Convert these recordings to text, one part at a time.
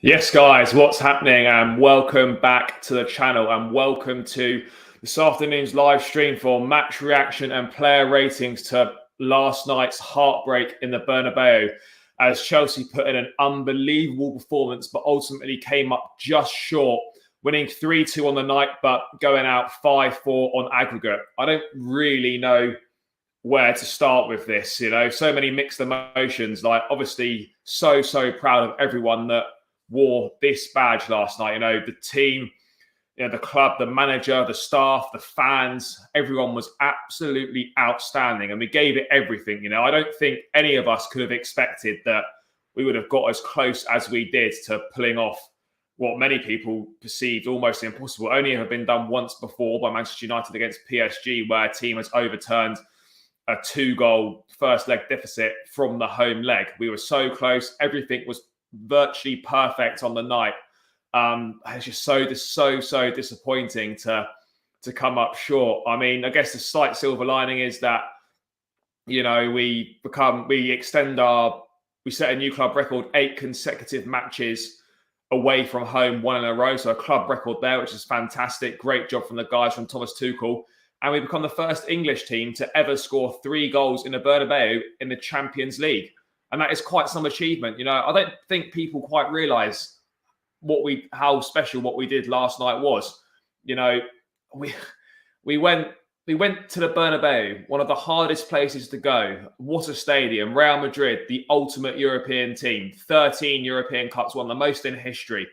Yes, guys, what's happening? And welcome back to the channel, and welcome to this afternoon's live stream for match reaction and player ratings to last night's heartbreak in the Bernabeu, as Chelsea put in an unbelievable performance, but ultimately came up just short, winning 3-2 on the night, but going out 5-4 on aggregate. I don't really know where to start with this, so many mixed emotions. Like, obviously, so proud of everyone that wore this badge last night. The team, the club, the manager, the staff, the fans, everyone was absolutely outstanding, and we gave it everything. I don't think any of us could have expected that we would have got as close as we did to pulling off what many people perceived almost impossible. Only have been done once before by Manchester United against PSG, where a team has overturned a 2-goal first leg deficit from the home leg. We were so close. Everything was virtually perfect on the night. It's just so disappointing to come up short. I mean, I guess the slight silver lining is that we set a new club record, 8 consecutive matches away from home, 1 in a row. So a club record there, which is fantastic. Great job from the guys from Thomas Tuchel. And we become the first English team to ever score 3 goals in the Bernabeu in the Champions League. And that is quite some achievement. I don't think people quite realise how special what we did last night was. We went to the Bernabeu, one of the hardest places to go. What a stadium. Real Madrid, the ultimate European team. 13 European Cups won, the most in history.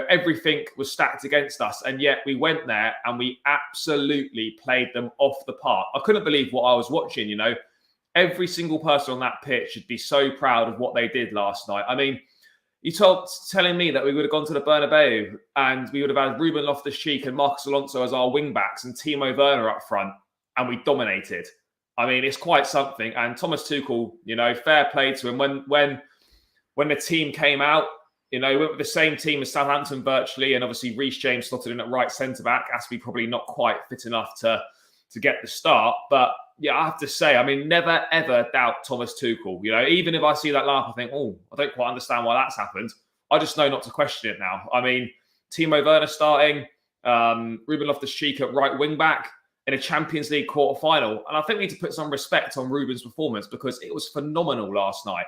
Everything was stacked against us. And yet we went there and we absolutely played them off the park. I couldn't believe what I was watching, Every single person on that pitch should be so proud of what they did last night. I mean, telling me that we would have gone to the Bernabeu and we would have had Ruben Loftus-Cheek and Marcus Alonso as our wing-backs and Timo Werner up front, and we dominated. I mean, it's quite something. And Thomas Tuchel, fair play to him. When the team came out, we went with the same team as Southampton virtually, and obviously Reece James slotted in at right centre-back. Aspie probably not quite fit enough to get the start. But yeah, I have to say, I mean, never, ever doubt Thomas Tuchel. Even if I see that lineup, I think, I don't quite understand why that's happened. I just know not to question it now. I mean, Timo Werner starting, Ruben Loftus-Cheek at right wing-back in a Champions League quarter-final. And I think we need to put some respect on Ruben's performance, because it was phenomenal last night.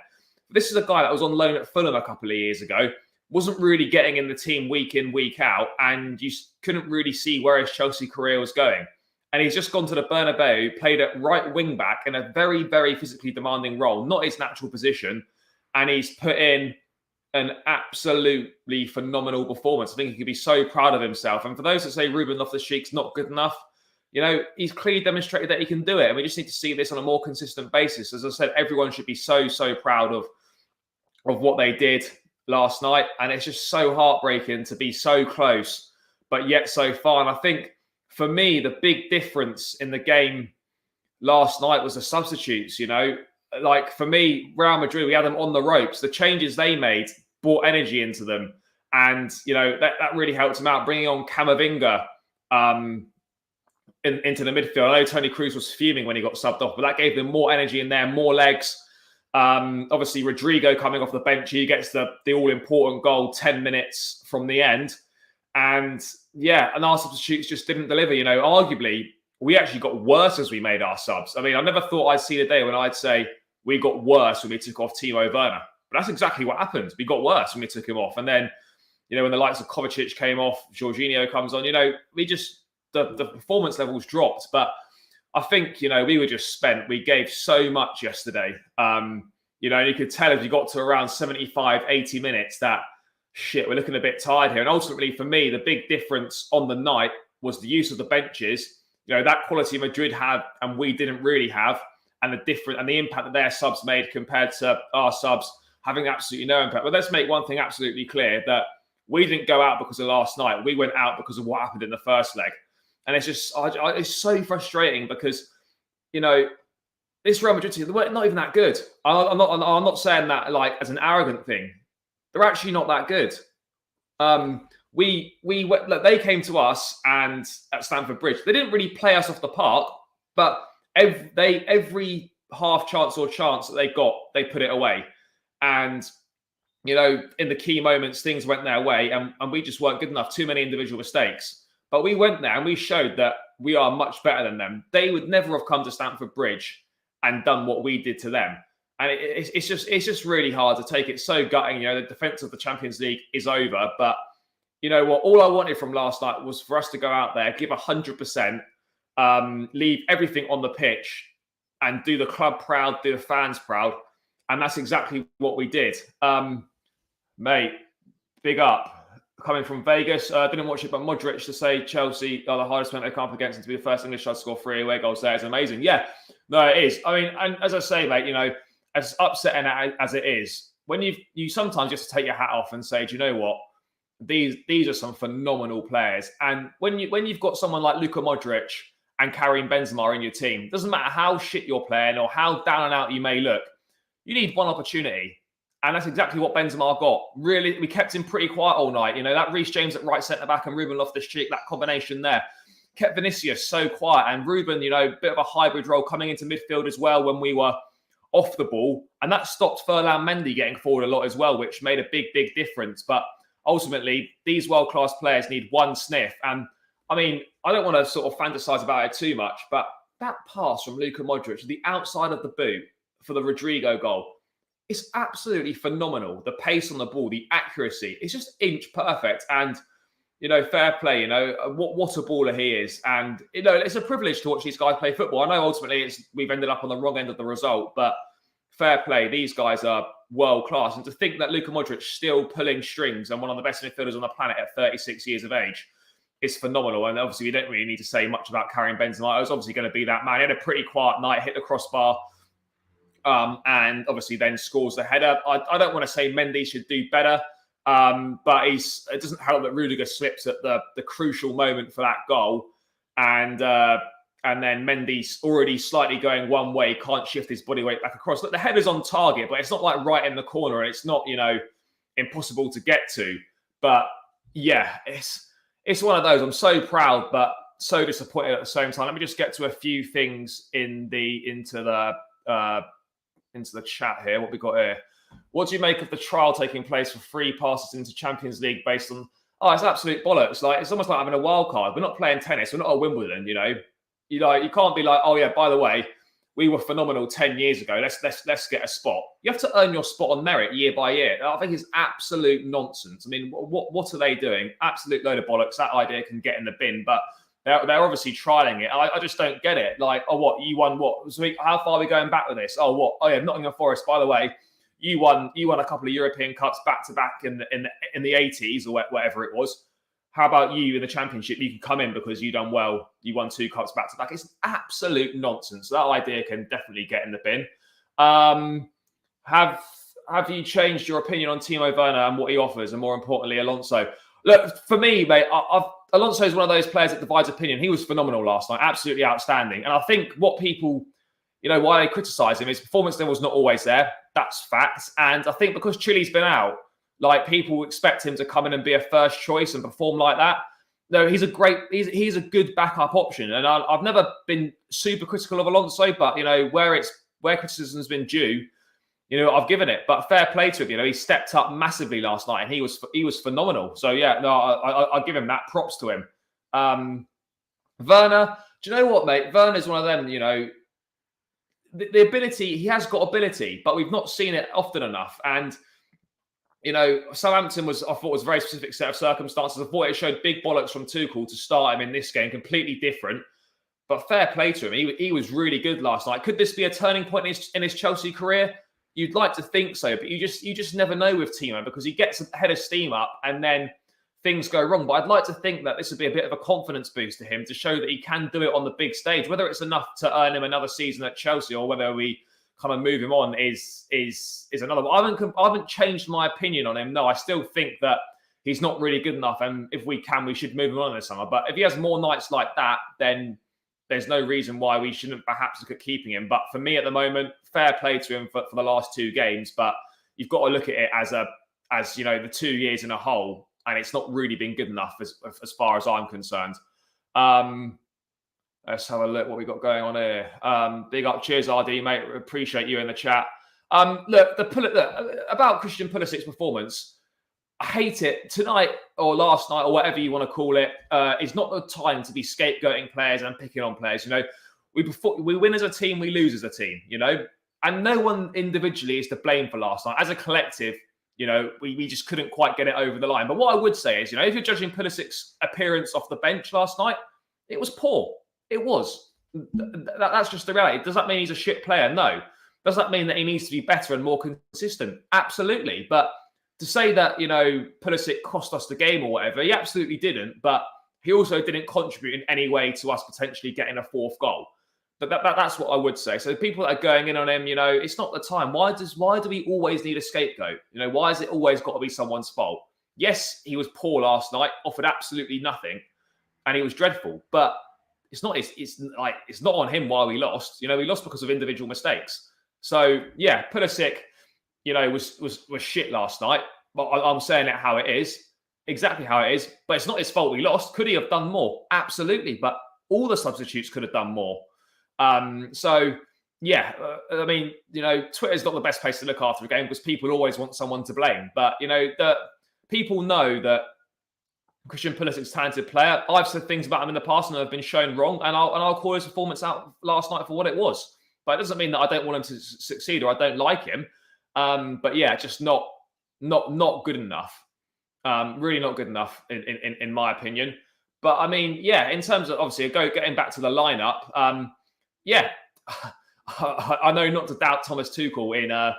This is a guy that was on loan at Fulham a couple of years ago, wasn't really getting in the team week in, week out, and you couldn't really see where his Chelsea career was going. And he's just gone to the Bernabeu, played at right wing-back in a very, very physically demanding role, not his natural position, and he's put in an absolutely phenomenal performance. I think he could be so proud of himself. And for those that say Ruben Loftus-Cheek's not good enough, he's clearly demonstrated that he can do it. And we just need to see this on a more consistent basis. As I said, everyone should be so proud of what they did last night. And it's just so heartbreaking to be so close, but yet so far. And I think, for me, the big difference in the game last night was the substitutes. Like, for me, Real Madrid, we had them on the ropes. The changes they made brought energy into them. And, that really helped them out, bringing on Camavinga into the midfield. I know Toni Kroos was fuming when he got subbed off, but that gave them more energy in there, more legs. Obviously, Rodrigo coming off the bench, he gets the all-important goal 10 minutes from the end. And our substitutes just didn't deliver. Arguably, we actually got worse as we made our subs. I mean, I never thought I'd see the day when I'd say we got worse when we took off Timo Werner. But that's exactly what happened. We got worse when we took him off. And then, when the likes of Kovacic came off, Jorginho comes on, the performance levels dropped. But I think, we were just spent. We gave so much yesterday. You could tell if you got to around 75, 80 minutes that, we're looking a bit tired here. And ultimately, for me, the big difference on the night was the use of the benches. That quality Madrid had and we didn't really have, and the impact that their subs made compared to our subs having absolutely no impact. But let's make one thing absolutely clear, that we didn't go out because of last night. We went out because of what happened in the first leg. And it's just, it's so frustrating because, this Real Madrid team, they're not even that good. I'm not saying that like as an arrogant thing. They're actually not that good. They came to us and at Stamford Bridge, they didn't really play us off the park, but every half chance or chance that they got, they put it away. And in the key moments, things went their way and we just weren't good enough. Too many individual mistakes. But we went there and we showed that we are much better than them. They would never have come to Stamford Bridge and done what we did to them. And it's just really hard to take. It's so gutting. The defense of the Champions League is over. But you know what? All I wanted from last night was for us to go out there, give 100%, leave everything on the pitch and do the club proud, do the fans proud. And that's exactly what we did. Mate, big up. Coming from Vegas, didn't watch it, but Modric to say Chelsea are the hardest man they come up against, and to be the first English side to score 3 away goals there is amazing. Yeah, no, it is. I mean, and as I say, mate, as upsetting as it is, when you sometimes just take your hat off and say, do you know what? These are some phenomenal players, and when you've got someone like Luka Modric and Karim Benzema in your team, doesn't matter how shit you're playing or how down and out you may look, you need one opportunity. And that's exactly what Benzema got. Really, we kept him pretty quiet all night. That Reece James at right centre-back and Ruben Loftus-Cheek, that combination there, kept Vinicius so quiet. And Ruben, bit of a hybrid role coming into midfield as well when we were off the ball. And that stopped Ferland Mendy getting forward a lot as well, which made a big, big difference. But ultimately, these world-class players need one sniff. And, I mean, I don't want to sort of fantasise about it too much, but that pass from Luka Modric, the outside of the boot for the Rodrigo goal, it's absolutely phenomenal. The pace on the ball, the accuracy, it's just inch perfect. And, fair play, what a baller he is. And, it's a privilege to watch these guys play football. I know ultimately we've ended up on the wrong end of the result, but fair play. These guys are world class. And to think that Luka Modric still pulling strings and one of the best midfielders on the planet at 36 years of age is phenomenal. And obviously we don't really need to say much about Karim Benzema. It was obviously going to be that man. He had a pretty quiet night, hit the crossbar. And obviously then scores the header. I don't want to say Mendy should do better, but it doesn't help that Rudiger slips at the crucial moment for that goal. And then Mendy's already slightly going one way, can't shift his body weight back across. Look, the header's on target, but it's not like right in the corner. And it's not, impossible to get to. But yeah, it's one of those. I'm so proud, but so disappointed at the same time. Let me just get to a few things into the chat here. What we got here? What do you make of the trial taking place for free passes into Champions League based on? Oh, it's absolute bollocks. Like it's almost like having a wild card. We're not playing tennis. We're not at Wimbledon. You can't be like, oh yeah, by the way, we were phenomenal 10 years ago. Let's get a spot. You have to earn your spot on merit year by year. I think it's absolute nonsense. I mean, what are they doing? Absolute load of bollocks. That idea can get in the bin, but they're obviously trialing it. I just don't get it. Like, oh, what? You won what? So how far are we going back with this? Oh, what? Oh, yeah, Nottingham Forest, by the way, you won a couple of European Cups back-to-back in the 80s or whatever it was. How about you in the Championship? You can come in because you done well. You won 2 Cups back-to-back. It's absolute nonsense. That idea can definitely get in the bin. Have you changed your opinion on Timo Werner and what he offers? And more importantly, Alonso? Look, for me, mate, Alonso is one of those players that divides opinion. He was phenomenal last night, absolutely outstanding. And I think what people, why they criticise him, his performance then was not always there. That's facts. And I think because Chile's been out, like people expect him to come in and be a first choice and perform like that. No, he's a good backup option. And I've never been super critical of Alonso, but where criticism's been due, I've given it. But fair play to him. He stepped up massively last night, and he was phenomenal. So yeah, no, I give him that. Props to him. Werner, do you know what, mate? Werner's one of them. The ability, he has got ability, but we've not seen it often enough. And Southampton I thought was a very specific set of circumstances. I thought it showed big bollocks from Tuchel to start him in this game, completely different. But fair play to him. He was really good last night. Could this be a turning point in his Chelsea career? You'd like to think so, but you just never know with Timo because he gets a head of steam up and then things go wrong. But I'd like to think that this would be a bit of a confidence boost to him to show that he can do it on the big stage. Whether it's enough to earn him another season at Chelsea or whether we kind of move him on is another one. I haven't changed my opinion on him. No, I still think that he's not really good enough. And if we can, we should move him on this summer. But if he has more nights like that, then there's no reason why we shouldn't perhaps look at keeping him. But for me at the moment, fair play to him for the last 2 games. But you've got to look at it as the 2 years in a whole. And it's not really been good enough as far as I'm concerned. Let's have a look what we got going on here. Big up. Cheers, RD, mate. Appreciate you in the chat. Look, about Christian Pulisic's performance, I hate it. Tonight or last night or whatever you want to call it, is not the time to be scapegoating players and picking on players. You know, we win as a team, we lose as a team. You know, and no one individually is to blame for last night. As a collective, you know, we just couldn't quite get it over the line. But what I would say is, you know, if you're judging Pulisic's appearance off the bench last night, it was poor. It was. That's just the reality. Does that mean he's a shit player? No. Does that mean that he needs to be better and more consistent? Absolutely. But to say that, you know, Pulisic cost us the game or whatever, he absolutely didn't. But he also didn't contribute in any way to us potentially getting a fourth goal. But that's what I would say. So the people that are going in on him, you know, it's not the time. Why do we always need a scapegoat? You know, why has it always got to be someone's fault? Yes, he was poor last night, offered absolutely nothing, and he was dreadful. But it's not on him why we lost. You know, we lost because of individual mistakes. So yeah, Pulisic, you know, was shit last night. But I'm saying it how it is, exactly how it is. But it's not his fault we lost. Could he have done more? Absolutely. But all the substitutes could have done more. So yeah, I mean, you know, Twitter's not the best place to look after a game because people always want someone to blame. But you know, people know that Christian Pulisic's a talented player. I've said things about him in the past and I've been shown wrong, and I'll call his performance out last night for what it was. But it doesn't mean that I don't want him to succeed or I don't like him. But yeah, just not good enough. Really not good enough in my opinion. But I mean, yeah, in terms of obviously getting back to the lineup, yeah, I know not to doubt Thomas Tuchel in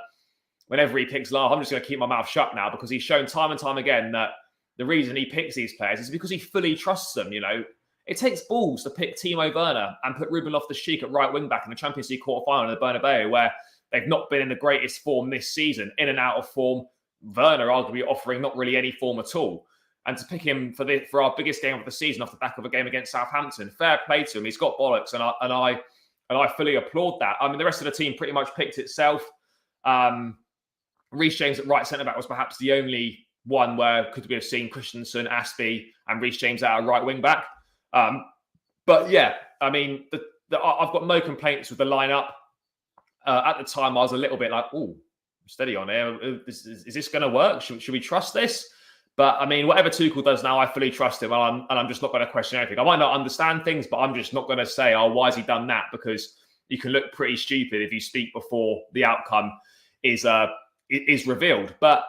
whenever he picks Lahr. I'm just going to keep my mouth shut now because he's shown time and time again that the reason he picks these players is because he fully trusts them. You know, it takes balls to pick Timo Werner and put Ruben Loftus-Cheek at right wing back in the Champions League quarterfinal in the Bernabeu, where they've not been in the greatest form this season, in and out of form. Werner arguably offering not really any form at all. And to pick him for our biggest game of the season off the back of a game against Southampton, fair play to him. He's got bollocks, and I fully applaud that. I mean, the rest of the team pretty much picked itself. Reece James at right centre-back was perhaps the only one where could we have seen Christensen, Aspie, and Reece James out right wing-back. But yeah, I mean, I've got no complaints with the lineup. At the time, I was a little bit like, "Oh, steady on here. Is this going to work? Should we trust this?" But I mean, whatever Tuchel does now, I fully trust him, and I'm just not going to question anything. I might not understand things, but I'm just not going to say, "Oh, why has he done that?" Because you can look pretty stupid if you speak before the outcome is revealed. But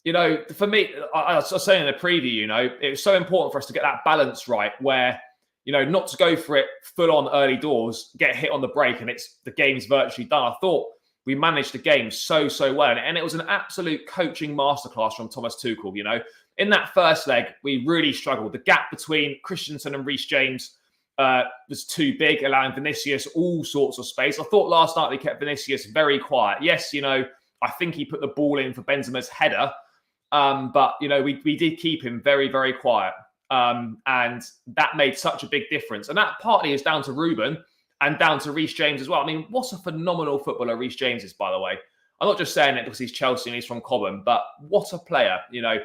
you know, for me, I was saying in the preview, you know, it was so important for us to get that balance right, where you know, not to go for it full on early doors, get hit on the break, and the game's virtually done. I thought we managed the game so well, and it was an absolute coaching masterclass from Thomas Tuchel. You know, in that first leg, we really struggled. The gap between Christensen and Reece James was too big, allowing Vinicius all sorts of space. I thought last night we kept Vinicius very quiet. Yes, you know, I think he put the ball in for Benzema's header, but you know, we did keep him very, very quiet. And that made such a big difference. And that partly is down to Ruben and down to Reece James as well. I mean, what a phenomenal footballer Reece James is, by the way. I'm not just saying it because he's Chelsea and he's from Cobham, but what a player, you know,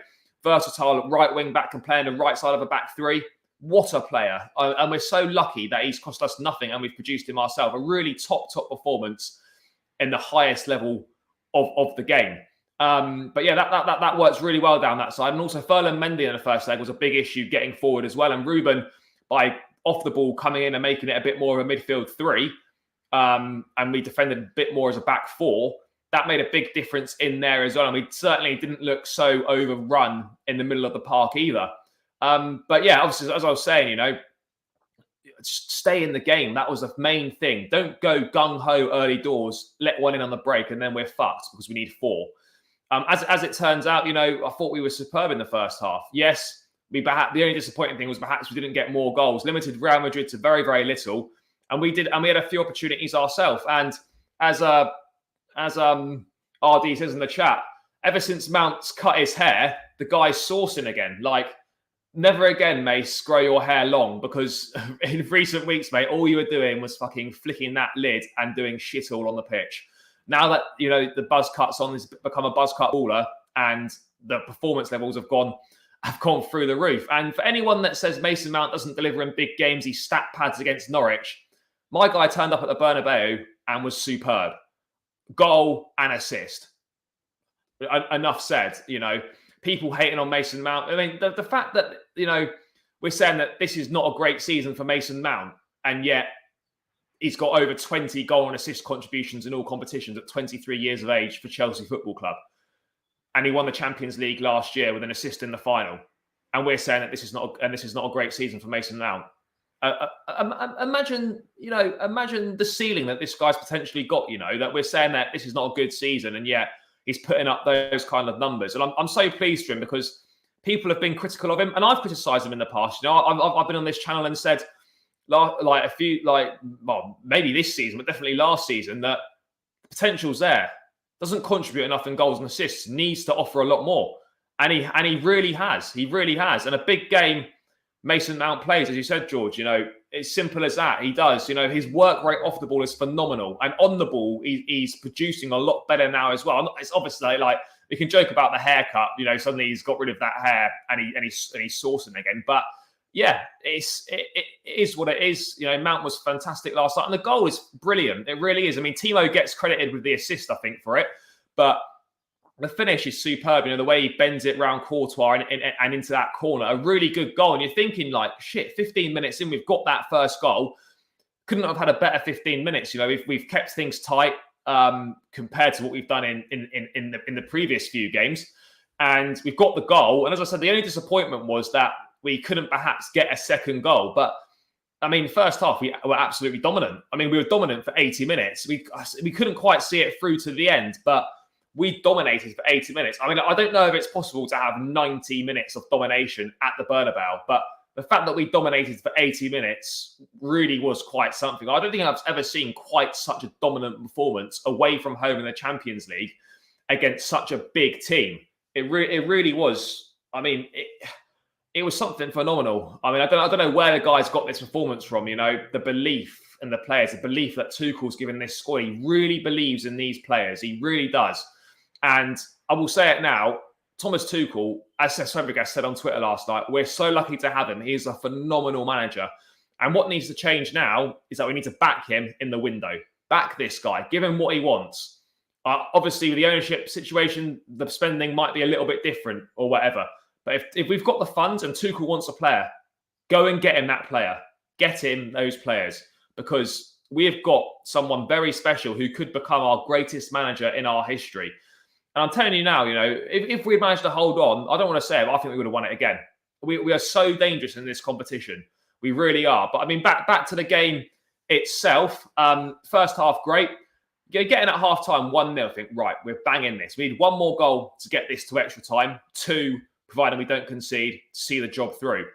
versatile right wing back and playing the right side of a back three. What a player. And we're so lucky that he's cost us nothing and we've produced him ourselves. A really top performance in the highest level of the game. But yeah, that works really well down that side. And also Ferland Mendy in the first leg was a big issue getting forward as well. And Ruben, by off the ball, coming in and making it a bit more of a midfield three, and we defended a bit more as a back four, that made a big difference in there as well. And we certainly didn't look so overrun in the middle of the park either. But yeah, obviously, as I was saying, you know, just stay in the game. That was the main thing. Don't go gung-ho early doors, let one in on the break, and then we're fucked because we need four. As it turns out, you know, I thought we were superb in the first half. Yes, the only disappointing thing was perhaps we didn't get more goals. Limited Real Madrid to very, very little, and we had a few opportunities ourselves. And as RD says in the chat, ever since Mount's cut his hair, the guy's sourcing again. Like, never again, Mace, grow your hair long, because in recent weeks, mate, all you were doing was fucking flicking that lid and doing shit all on the pitch. Now that, you know, the buzz cut's on, he's become a buzz cut baller, and the performance levels have gone through the roof. And for anyone that says Mason Mount doesn't deliver in big games, he stat pads against Norwich, my guy turned up at the Bernabeu and was superb. goal and assist. Enough said. People hating on Mason Mount. I mean, the fact that, we're saying that this is not a great season for Mason Mount, and yet he's got over 20 goal and assist contributions in all competitions at 23 years of age for Chelsea Football Club. And he won the Champions League last year with an assist in the final. And we're saying that this is not a great season for Mason Mount. Imagine the ceiling that this guy's potentially got, that we're saying that this is not a good season, and yet he's putting up those kind of numbers. And I'm so pleased for him, because people have been critical of him, and I've criticised him in the past. I've been on this channel and said, maybe this season, but definitely last season, that potential's there. Doesn't contribute enough in goals and assists. Needs to offer a lot more, and he really has. He really has. And a big game Mason Mount plays, as you said, George. It's simple as that. He does. His work rate off the ball is phenomenal, and on the ball, he's producing a lot better now as well. It's obviously we can joke about the haircut. Suddenly he's got rid of that hair and he's sourcing again. But yeah, it is what it is. Mount was fantastic last night, and the goal is brilliant. It really is. I mean, Timo gets credited with the assist, I think, for it, but the finish is superb. The way he bends it round Courtois and into that corner, a really good goal. And you're thinking, shit, 15 minutes in, we've got that first goal. Couldn't have had a better 15 minutes. We've kept things tight compared to what we've done in the previous few games, and we've got the goal. And as I said, the only disappointment was that we couldn't perhaps get a second goal. But I mean, first half, we were absolutely dominant. I mean, we were dominant for 80 minutes. We couldn't quite see it through to the end, but we dominated for 80 minutes. I mean, I don't know if it's possible to have 90 minutes of domination at the Bernabeu, but the fact that we dominated for 80 minutes really was quite something. I don't think I've ever seen quite such a dominant performance away from home in the Champions League against such a big team. It really was. I mean, it was something phenomenal. I mean, I don't know where the guys got this performance from. The belief in the players, the belief that Tuchel's given this squad. He really believes in these players. He really does. And I will say it now, Thomas Tuchel, as Fabregas said on Twitter last night, we're so lucky to have him. He's a phenomenal manager. And what needs to change now is that we need to back him in the window. Back this guy. Give him what he wants. Obviously, with the ownership situation, the spending might be a little bit different or whatever. But if we've got the funds and Tuchel wants a player, go and get him that player. Get him those players. Because we have got someone very special who could become our greatest manager in our history. And I'm telling you now, if we managed to hold on, I don't want to say it, but I think we would have won it again. We are so dangerous in this competition. We really are. But I mean, back to the game itself. First half, great. Getting at half time, 1-0, think, right, we're banging this. We need one more goal to get this to extra time. 2, provided we don't concede, to see the job through.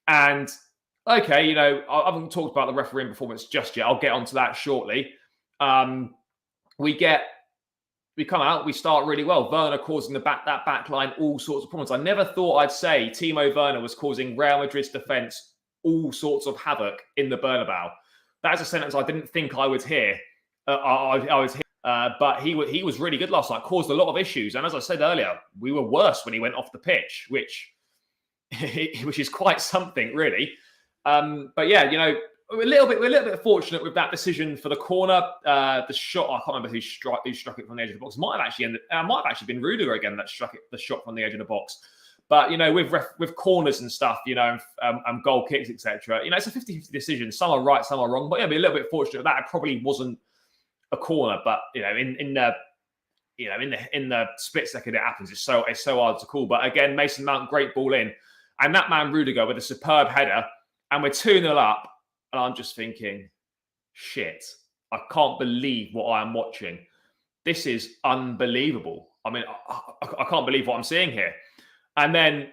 And okay, I haven't talked about the refereeing performance just yet. I'll get onto that shortly. We come out, we start really well. Werner causing that back line all sorts of problems. I never thought I'd say Timo Werner was causing Real Madrid's defence all sorts of havoc in the Bernabeu. That is a sentence I didn't think I would hear. But he was really good last night, caused a lot of issues. And as I said earlier, we were worse when he went off the pitch, which is quite something, really. But yeah, we're a little bit fortunate with that decision for the corner. The shot, I can't remember who struck it from the edge of the box. Might have actually been Rudiger again that struck the shot from the edge of the box. But with corners and stuff, and goal kicks, etc. It's a 50-50 decision. Some are right, some are wrong. But yeah, be a little bit fortunate with that. It probably wasn't a corner, but in the split second it happens. It's so hard to call. But again, Mason Mount, great ball in, and that man Rudiger with a superb header, and we're 2-0 up. And I'm just thinking, shit, I can't believe what I am watching. This is unbelievable. I mean, I can't believe what I'm seeing here. And then,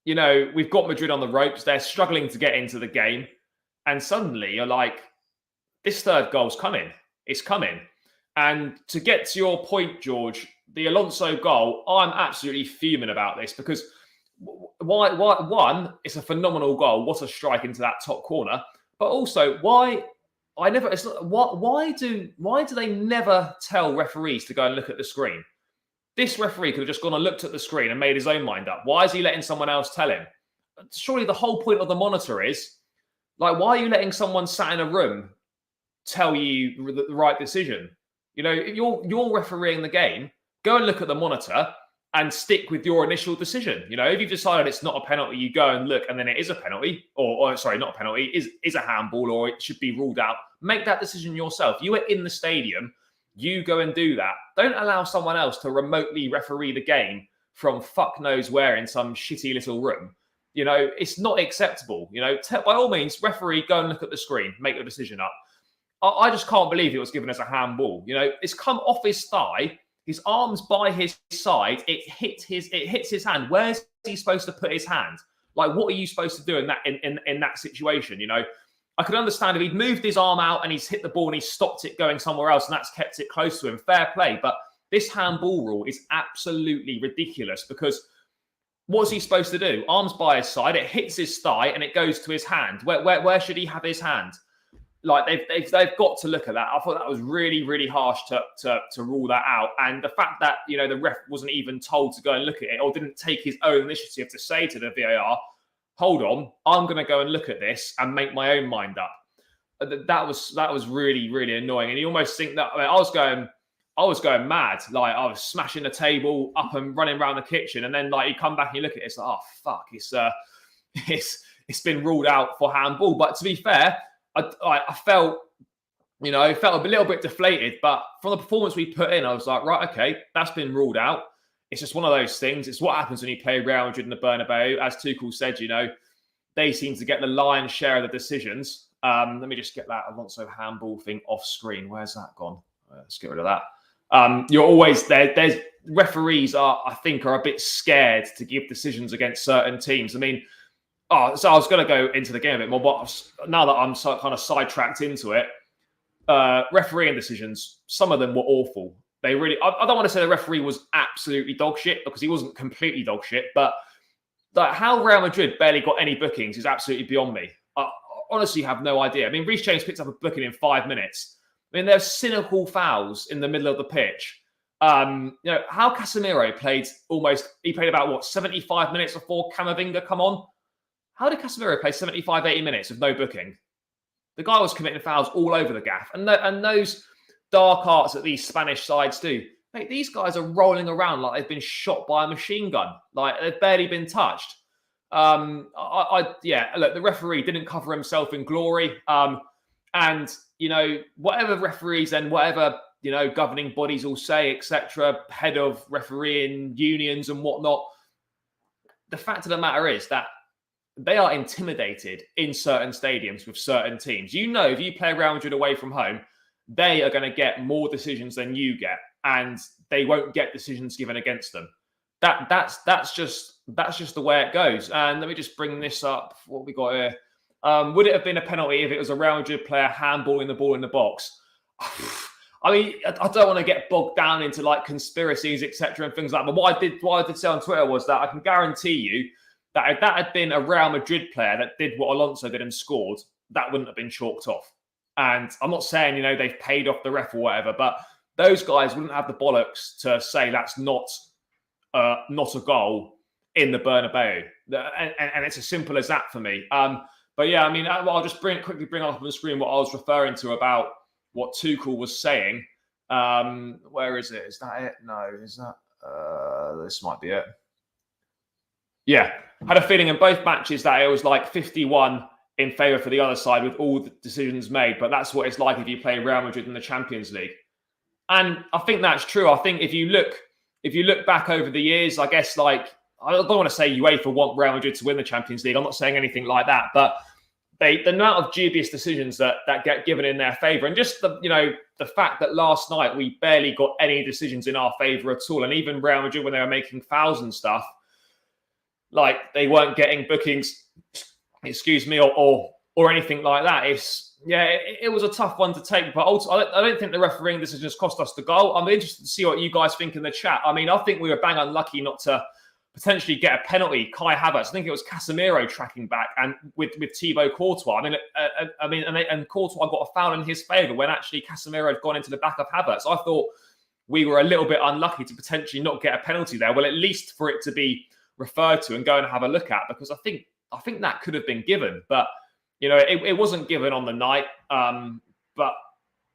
we've got Madrid on the ropes. They're struggling to get into the game. And suddenly you're like, this third goal's coming. It's coming. And to get to your point, George, the Alonso goal, I'm absolutely fuming about this because one, it's a phenomenal goal. What a strike into that top corner. But also, why do they never tell referees to go and look at the screen? This referee could have just gone and looked at the screen and made his own mind up. Why is he letting someone else tell him? Surely the whole point of the monitor is, why are you letting someone sat in a room tell you the right decision? You know, if you're refereeing the game, go and look at the monitor and stick with your initial decision. You know, if you've decided it's not a penalty, you go and look, and then it is a penalty, or sorry, not a penalty, is a handball, or it should be ruled out. Make that decision yourself. You are in the stadium. You go and do that. Don't allow someone else to remotely referee the game from fuck knows where in some shitty little room. You know, it's not acceptable. You know, by all means, referee, go and look at the screen, make your decision up. I just can't believe it was given as a handball. You know, it's come off his thigh. His arm's by his side. It hits his hand. Where's he supposed to put his hand? Like, what are you supposed to do in that situation? You know, I could understand if he'd moved his arm out and he's hit the ball and he's stopped it going somewhere else, and that's kept it close to him. Fair play. But this handball rule is absolutely ridiculous, because what's he supposed to do? Arms by his side. It hits his thigh and it goes to his hand. Where should he have his hand? Like, they've got to look at that. I thought that was really, really harsh to rule that out. And the fact that, you know, the ref wasn't even told to go and look at it, or didn't take his own initiative to say to the VAR, hold on, I'm going to go and look at this and make my own mind up. That was really, really annoying. And you almost think that, I mean, I was going mad. Like, I was smashing the table up and running around the kitchen. And then, like, you come back and you look at it, it's like, oh, fuck, it's been ruled out for handball. But to be fair, I felt, you know, a little bit deflated, but from the performance we put in, I was like, right, okay, that's been ruled out. It's just one of those things. It's what happens when you play Real Madrid in the Bernabeu. As Tuchel said, you know, they seem to get the lion's share of the decisions. Let me just get that Alonso handball thing off screen. Where's that gone? Let's get rid of that. You're always there. There's referees I think are a bit scared to give decisions against certain teams. I mean, so I was going to go into the game a bit more, but now that I'm so kind of sidetracked into it, refereeing decisions, some of them were awful. They really, I don't want to say the referee was absolutely dog shit, because he wasn't completely dog shit, but like, how Real Madrid barely got any bookings is absolutely beyond me. I honestly have no idea. I mean, Reece James picked up a booking in 5 minutes. I mean, there's cynical fouls in the middle of the pitch. You know, how Casemiro played about 75 minutes before Camavinga come on? How did Casemiro play 75, 80 minutes with no booking? The guy was committing fouls all over the gaff. And those dark arts that these Spanish sides do, mate, these guys are rolling around like they've been shot by a machine gun. Like, they've barely been touched. Look, the referee didn't cover himself in glory. And, you know, whatever referees and whatever, you know, governing bodies will say, etc., head of refereeing unions and whatnot, the fact of the matter is that they are intimidated in certain stadiums with certain teams. You know, if you play Real Madrid away from home, they are going to get more decisions than you get, and they won't get decisions given against them. That's just the way it goes. And let me just bring this up. What we got here? Would it have been a penalty if it was a Real Madrid player handballing the ball in the box? I mean, I don't want to get bogged down into like conspiracies, etc., and things like that. But what I did say on Twitter was that I can guarantee you that if that had been a Real Madrid player that did what Alonso did and scored, that wouldn't have been chalked off. And I'm not saying, you know, they've paid off the ref or whatever, but those guys wouldn't have the bollocks to say that's not a goal in the Bernabeu. And it's as simple as that for me. But yeah, I mean, I'll just quickly bring up on the screen what I was referring to about what Tuchel was saying. Where is it? Is that it? No, is that? This might be it. Yeah, had a feeling in both matches that it was like 51 in favour for the other side with all the decisions made. But that's what it's like if you play Real Madrid in the Champions League. And I think that's true. I think if you look back over the years, I guess, like, I don't want to say UEFA want Real Madrid to win the Champions League. I'm not saying anything like that, but the amount of dubious decisions that get given in their favour, and just the fact that last night we barely got any decisions in our favour at all, and even Real Madrid when they were making fouls and stuff, like they weren't getting bookings, or anything like that. It was a tough one to take, but also, I don't think the refereeing decisions cost us the goal. I'm interested to see what you guys think in the chat. I mean, I think we were bang unlucky not to potentially get a penalty. Kai Havertz, I think it was Casemiro tracking back, and with Thibaut Courtois. And Courtois got a foul in his favour when actually Casemiro had gone into the back of Havertz. I thought we were a little bit unlucky to potentially not get a penalty there. Well, at least for it to be referred to and go and have a look at, because I think that could have been given, but it wasn't given on the night. But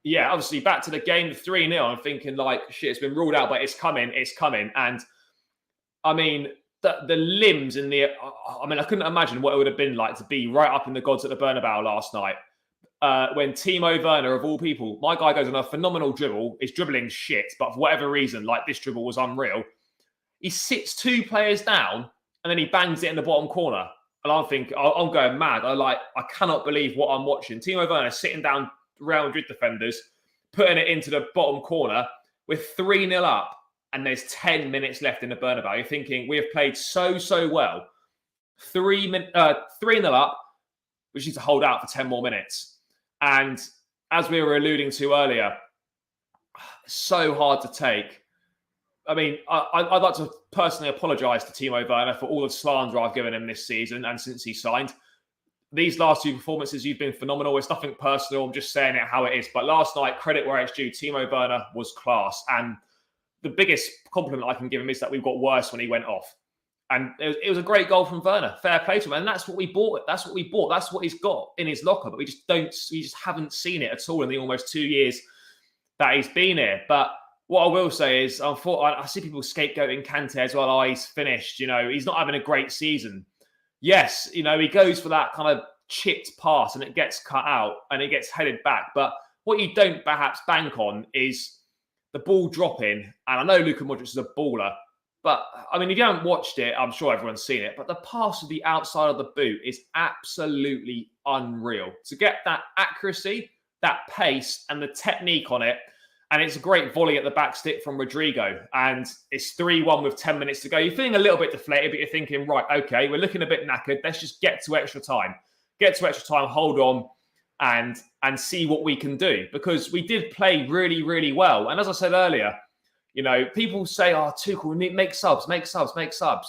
yeah, obviously back to the game, 3-0. I'm thinking like, shit, it's been ruled out, but it's coming. And I mean, the limbs and I mean, I couldn't imagine what it would have been like to be right up in the gods at the Bernabeu last night. When Timo Werner, of all people, my guy goes on a phenomenal dribble. He's dribbling shit, but for whatever reason, like this dribble was unreal. He sits 2 players down and then he bangs it in the bottom corner. And I'm thinking, I'm going mad. I cannot believe what I'm watching. Timo Werner sitting down Real Madrid defenders, putting it into the bottom corner with 3-0 up, and there's 10 minutes left in the Bernabeu. You're thinking, we have played so well. 3-0 up, we just need to hold out for 10 more minutes. And as we were alluding to earlier, so hard to take. I mean, I'd like to personally apologise to Timo Werner for all the slander I've given him this season and since he signed. These last 2 performances, you've been phenomenal. It's nothing personal. I'm just saying it how it is. But last night, credit where it's due, Timo Werner was class. And the biggest compliment I can give him is that we've got worse when he went off. And it was a great goal from Werner. Fair play to him. And that's what we bought. That's what we bought. That's what he's got in his locker. But we just haven't seen it at all in the almost 2 years that he's been here. But what I will say is, I see people scapegoating Kante as well. Oh, he's finished. He's not having a great season. Yes, he goes for that kind of chipped pass and it gets cut out and it gets headed back. But what you don't perhaps bank on is the ball dropping. And I know Luka Modric is a baller, but I mean, if you haven't watched it, I'm sure everyone's seen it, but the pass to the outside of the boot is absolutely unreal. To get that accuracy, that pace and the technique on it, and it's a great volley at the back stick from Rodrigo. And it's 3-1 with 10 minutes to go. You're feeling a little bit deflated, but you're thinking, right, okay, we're looking a bit knackered. Let's just get to extra time. Hold on, and see what we can do. Because we did play really, really well. And as I said earlier, people say, oh, Tuchel, make subs.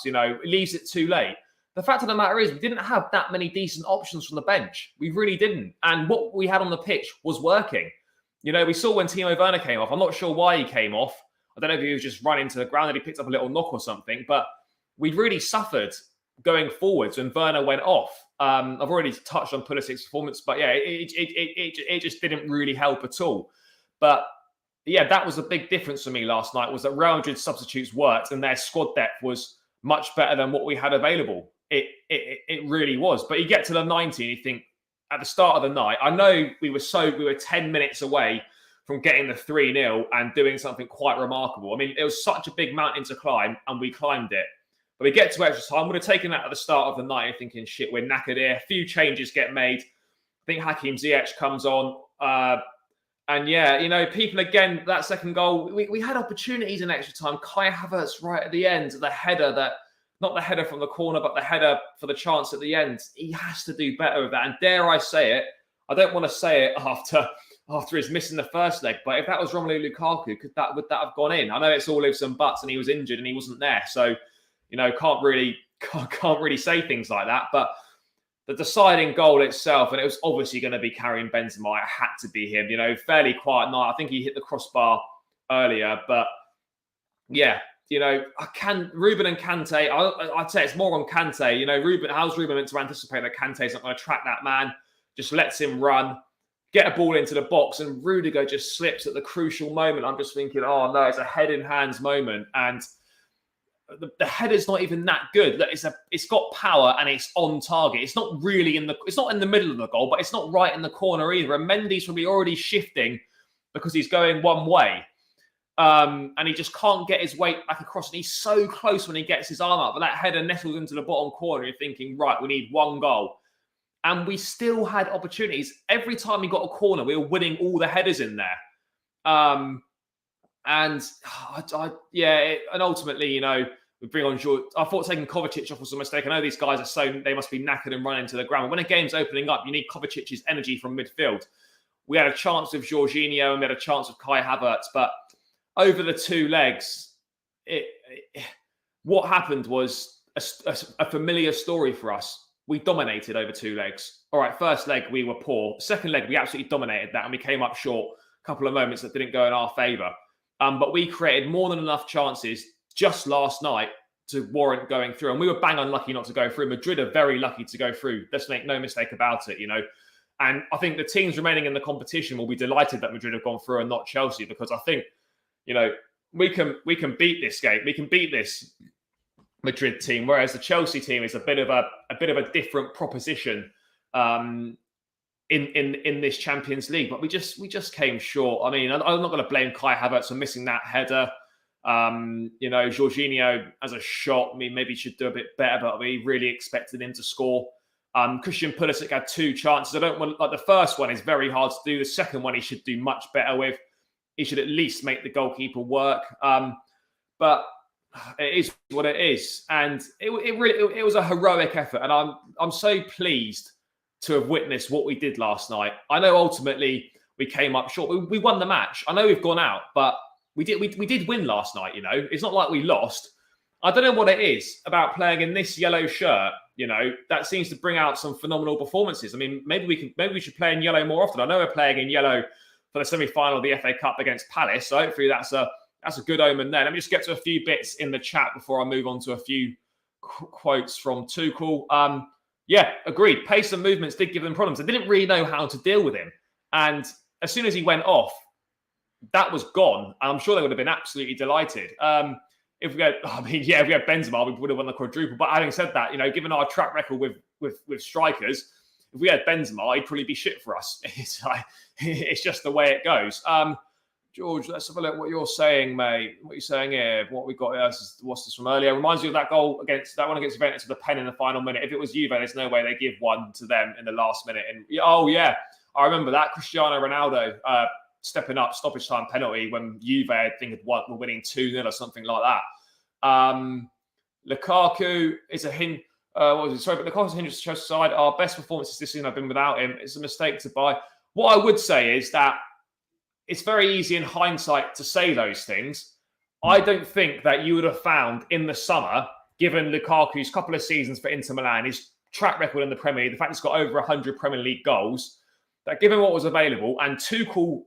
It leaves it too late. The fact of the matter is we didn't have that many decent options from the bench. We really didn't. And what we had on the pitch was working. We saw when Timo Werner came off. I'm not sure why he came off. I don't know if he was just running to the ground and he picked up a little knock or something. But we really suffered going forwards when Werner went off. I've already touched on Pulisic's performance, but yeah, it just didn't really help at all. But yeah, that was a big difference for me last night, was that Real Madrid substitutes worked and their squad depth was much better than what we had available. It really was. But you get to the 90 and you think, at the start of the night, I know we were 10 minutes away from getting the 3-0 and doing something quite remarkable. I mean, it was such a big mountain to climb and we climbed it. But we get to extra time. Would have taken that at the start of the night thinking, shit, we're knackered here. A few changes get made. I think Hakim Ziyech comes on. And yeah, people again, that second goal, we had opportunities in extra time. Kai Havertz right at the end, the header not the header from the corner, but the header for the chance at the end. He has to do better with that. And dare I say it, I don't want to say it after his missing the first leg, but if that was Romelu Lukaku, would that have gone in? I know it's all ifs and buts and he was injured and he wasn't there. So, can't really say things like that. But the deciding goal itself, and it was obviously going to be Karim Benzema. It had to be him, fairly quiet night. I think he hit the crossbar earlier, but yeah, Ruben and Kante, I'd say it's more on Kante. How's Ruben meant to anticipate that Kante's not going to track that man? Just lets him run, get a ball into the box, and Rudiger just slips at the crucial moment. I'm just thinking, oh no, it's a head in hands moment. And the header's not even that good. It's got power and it's on target. It's not really it's not in the middle of the goal, but it's not right in the corner either. And Mendy's probably already shifting because he's going one way. And he just can't get his weight back across. And he's so close when he gets his arm up. But that header nestled into the bottom corner. You're thinking, right, we need one goal. And we still had opportunities. Every time we got a corner, we were winning all the headers in there. And ultimately, we bring on George. I thought taking Kovacic off was a mistake. I know these guys they must be knackered and running to the ground. When a game's opening up, you need Kovacic's energy from midfield. We had a chance with Jorginho and we had a chance with Kai Havertz, but over the 2 legs, what happened was a familiar story for us. We dominated over 2 legs. All right, first leg, we were poor. Second leg, we absolutely dominated that, and we came up short. A couple of moments that didn't go in our favour. But we created more than enough chances just last night to warrant going through. And we were bang unlucky not to go through. Madrid are very lucky to go through. Let's make no mistake about it, And I think the teams remaining in the competition will be delighted that Madrid have gone through and not Chelsea, because I think, we can beat this game. We can beat this Madrid team, whereas the Chelsea team is a bit of a different proposition in this Champions League. But we just came short. I mean, I'm not going to blame Kai Havertz for missing that header. Jorginho as a shot, maybe he should do a bit better, but we really expected him to score. Christian Pulisic had 2 chances. I don't want, the first one is very hard to do. The second one he should do much better with. He should at least make the goalkeeper work. But it is what it is, and it was a heroic effort, and I'm so pleased to have witnessed what we did last night. I know ultimately we came up short. We won the match. I know we've gone out, but we did win last night. It's not like we lost. I don't know what it is about playing in this yellow shirt, that seems to bring out some phenomenal performances. I mean, maybe we should play in yellow more often. I know we're playing in yellow for the semi-final of the FA Cup against Palace, so hopefully that's a good omen there. Let me just get to a few bits in the chat before I move on to a few quotes from Tuchel. Yeah, agreed. Pace and movements did give them problems. They didn't really know how to deal with him. And as soon as he went off, that was gone. I'm sure they would have been absolutely delighted. If we had Benzema, we would have won the quadruple. But having said that, given our track record with strikers, if we had Benzema, he'd probably be shit for us. It's just the way it goes. George, let's have a look what you're saying, mate. What are you saying here? What we got here? What's this from earlier? Reminds you of that goal against Juventus with the pen in the final minute. If it was Juve, there's no way they give one to them in the last minute. And I remember that. Cristiano Ronaldo stepping up, stoppage time penalty when Juve, I think, were winning 2-0 or something like that. Lukaku is a hint. But Lukaku's a hindrance to Chelsea's side. Our best performances this season have been without him. It's a mistake to buy. What I would say is that it's very easy in hindsight to say those things. I don't think that you would have found in the summer, given Lukaku's couple of seasons for Inter Milan, his track record in the Premier League, the fact he's got over 100 Premier League goals, that given what was available, and Tuchel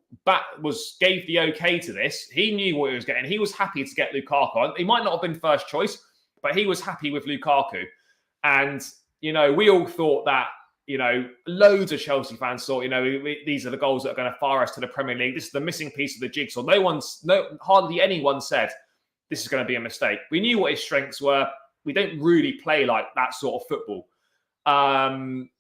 gave the okay to this, he knew what he was getting. He was happy to get Lukaku. He might not have been first choice, but he was happy with Lukaku. And, we all thought that, loads of Chelsea fans thought, these are the goals that are going to fire us to the Premier League. This is the missing piece of the jigsaw. Hardly anyone said this is going to be a mistake. We knew what his strengths were. We don't really play like that sort of football.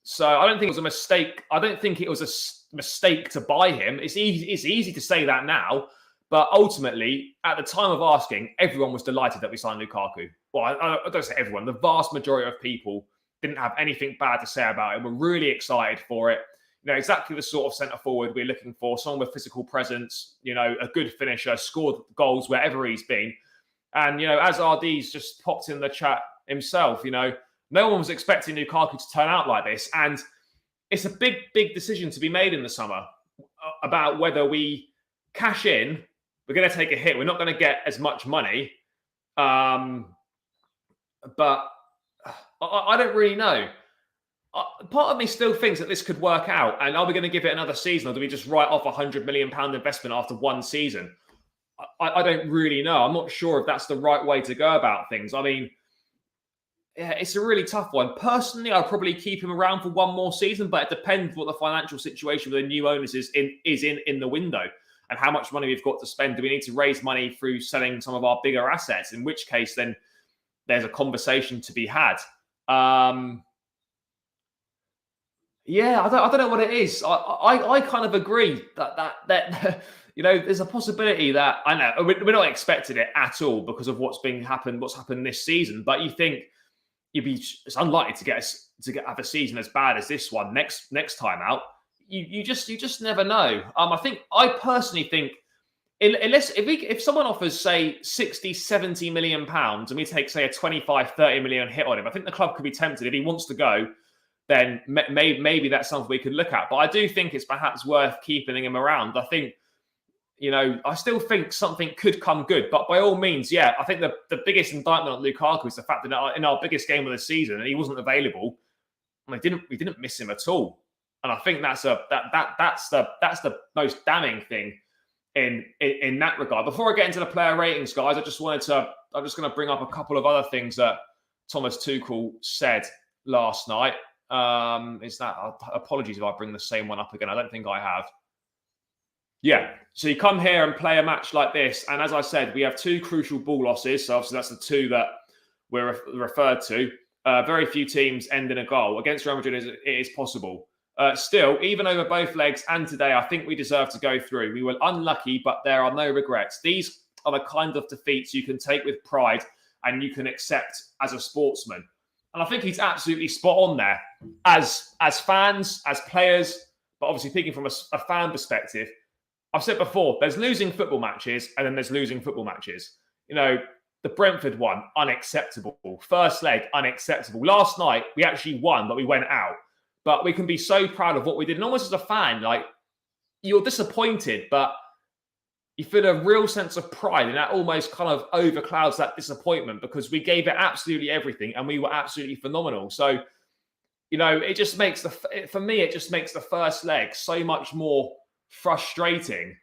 So I don't think it was a mistake. I don't think it was a mistake to buy him. It's easy to say that now, but ultimately, at the time of asking, everyone was delighted that we signed Lukaku. Well, I don't say everyone. The vast majority of people didn't have anything bad to say about it. We're really excited for it. Exactly the sort of centre forward we're looking for. Someone with physical presence, a good finisher, scored goals wherever he's been. And, as RD's just popped in the chat himself, no one was expecting Lukaku to turn out like this. And it's a big, big decision to be made in the summer about whether we cash in. We're going to take a hit. We're not going to get as much money. But I don't really know. Part of me still thinks that this could work out. And are we going to give it another season, or do we just write off £100 million investment after one season? I don't really know. I'm not sure if that's the right way to go about things. I mean, yeah, it's a really tough one. Personally, I'll probably keep him around for one more season, but it depends what the financial situation with the new owners is in the window and how much money we've got to spend. Do we need to raise money through selling some of our bigger assets? In which case, then there's a conversation to be had. Yeah, I don't know what it is. I kind of agree that there's a possibility that, I know we're not expecting it at all because of what's happened this season. But you think it's unlikely to have a season as bad as this one next time out. You just never know. I personally think if someone offers, say, 60, 70 million pounds and we take, say, a 25, 30 million hit on him, I think the club could be tempted. If he wants to go, then maybe that's something we could look at. But I do think it's perhaps worth keeping him around. I think, I still think something could come good. But by all means, yeah, I think the biggest indictment on Lukaku is the fact that in our biggest game of the season, and he wasn't available, and we didn't miss him at all. And I think that's the most damning thing in that regard. Before I get into the player ratings, guys, I'm just going to bring up a couple of other things that Thomas Tuchel said last night. Is that, apologies if I bring the same one up again. I don't think I have. Yeah. So you come here and play a match like this. And as I said, we have 2 crucial ball losses. So obviously that's the 2 that we're referred to. Very few teams end in a goal. Against Real Madrid, it is possible. Still, even over both legs and today, I think we deserve to go through. We were unlucky, but there are no regrets. These are the kind of defeats you can take with pride and you can accept as a sportsman. And I think he's absolutely spot on there. As fans, as players, but obviously thinking from a fan perspective, I've said before, there's losing football matches and then there's losing football matches. You know, the Brentford one, unacceptable. First leg, unacceptable. Last night, we actually won, but we went out. But we can be so proud of what we did. And almost as a fan, like, you're disappointed, but you feel a real sense of pride. And that almost kind of overclouds that disappointment because we gave it absolutely everything and we were absolutely phenomenal. So, you know, it just makes for me, it just makes the first leg so much more frustrating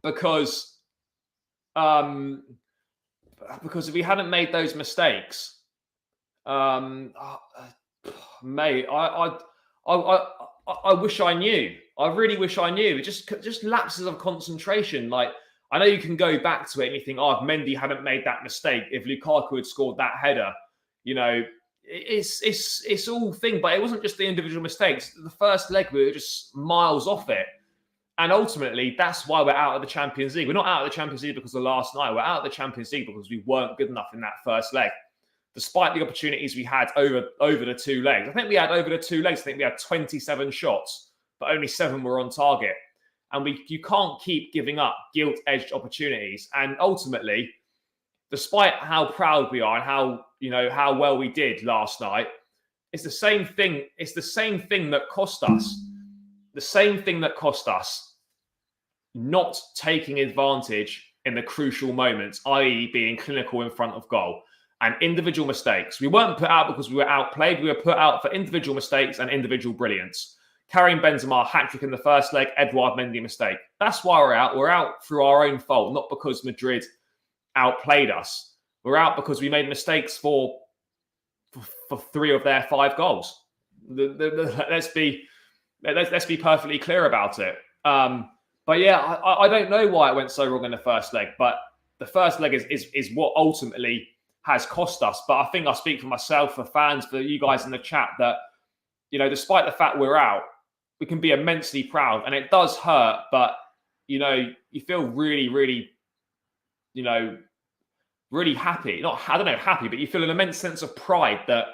because if we hadn't made those mistakes, mate, I wish I knew. I really wish I knew. It just lapses of concentration. Like, I know you can go back to it and you think, oh, if Mendy hadn't made that mistake, if Lukaku had scored that header, you know, it's all thing. But it wasn't just the individual mistakes. The first leg, we were just miles off it. And ultimately, that's why we're out of the Champions League. We're not out of the Champions League because of last night. We're out of the Champions League because we weren't good enough in that first leg. Despite the opportunities we had over the 2 legs. I think we had over the 2 legs, I think we had 27 shots, but only 7 were on target. And you can't keep giving up gilt-edged opportunities. And ultimately, despite how proud we are and how well we did last night, it's the same thing. It's the same thing that cost us. The same thing that cost us not taking advantage in the crucial moments, i.e. being clinical in front of goal. And individual mistakes. We weren't put out because we were outplayed. We were put out for individual mistakes and individual brilliance. Karim Benzema, hat-trick in the first leg, Edouard Mendy mistake. That's why we're out. We're out through our own fault, not because Madrid outplayed us. We're out because we made mistakes for 3 of their 5 goals. Let's be perfectly clear about it. But yeah, I don't know why it went so wrong in the first leg, but the first leg is what ultimately has cost us. But I think I speak for myself, for fans, for you guys in the chat, that, you know, despite the fact we're out, we can be immensely proud. And it does hurt, but, you know, you feel really, really, you know, really happy. Happy, but you feel an immense sense of pride that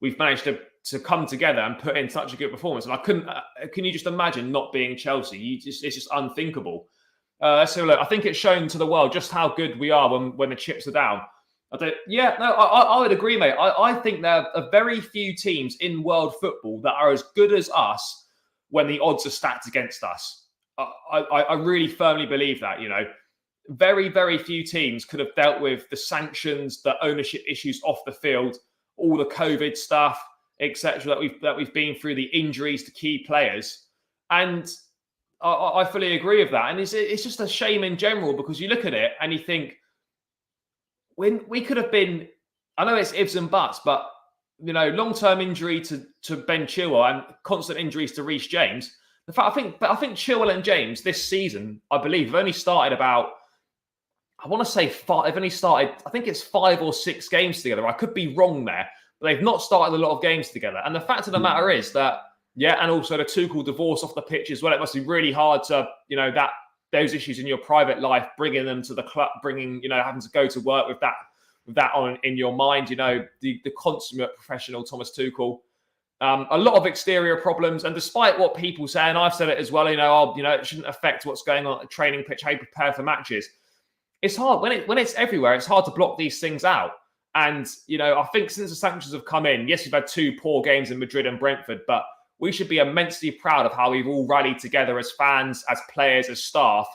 we've managed to come together and put in such a good performance. And can you just imagine not being Chelsea? It's just unthinkable. So look, I think it's shown to the world just how good we are when the chips are down. I would agree, mate. I think there are very few teams in world football that are as good as us when the odds are stacked against us. I really firmly believe that, you know. Very, very few teams could have dealt with the sanctions, the ownership issues off the field, all the COVID stuff, etc. that we've been through, the injuries to key players. And I fully agree with that. And it's just a shame in general because you look at it and you think, when we could have been, I know it's ifs and buts, but, you know, long-term injury to Ben Chilwell and constant injuries to Reece James. In fact, I think Chilwell and James this season, I believe, have only started about, I want to say 5. They've only started, I think it's 5 or 6 games together. I could be wrong there, but they've not started a lot of games together. And the fact of the matter is that, yeah, and also the Tuchel divorce off the pitch as well. It must be really hard to, you know, those issues in your private life, bringing them to the club, having to go to work with that on in your mind, you know, the consummate professional Thomas Tuchel. A lot of exterior problems, and despite what people say, and I've said it as well, you know, it shouldn't affect what's going on at the training pitch, how you prepare for matches. It's hard when it's everywhere. It's hard to block these things out. And, you know, I think since the sanctions have come in, yes, we've had 2 poor games in Madrid and Brentford, but we should be immensely proud of how we've all rallied together as fans, as players, as staff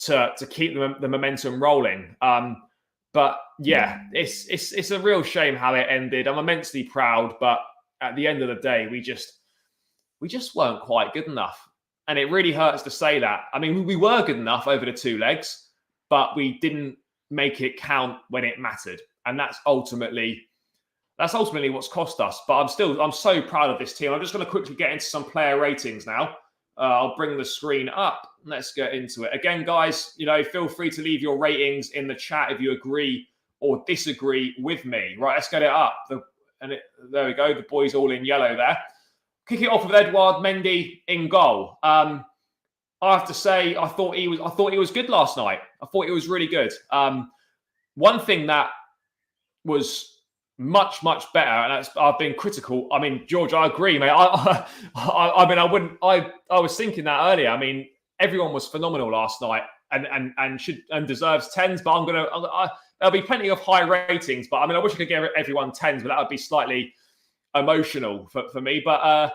to keep the momentum rolling. But yeah, it's a real shame how it ended. I'm immensely proud, but at the end of the day, we just weren't quite good enough. And it really hurts to say that. I mean, we were good enough over the 2 legs, but we didn't make it count when it mattered. And that's ultimately That's ultimately what's cost us. But I'm so proud of this team. I'm just going to quickly get into some player ratings now. I'll bring the screen up. Let's get into it. Again, guys, feel free to leave your ratings in the chat if you agree or disagree with me. Right, let's get it up. There we go. The boys all in yellow there. Kick it off with Edouard Mendy in goal. I have to say, I thought he was good last night. I thought he was really good. One thing that was much, much better, and I've been critical. I mean, George, I agree, mate. I was thinking that earlier. I mean, everyone was phenomenal last night, and deserves tens. But there'll be plenty of high ratings. But I mean, I wish I could give everyone tens, but that would be slightly emotional for me. But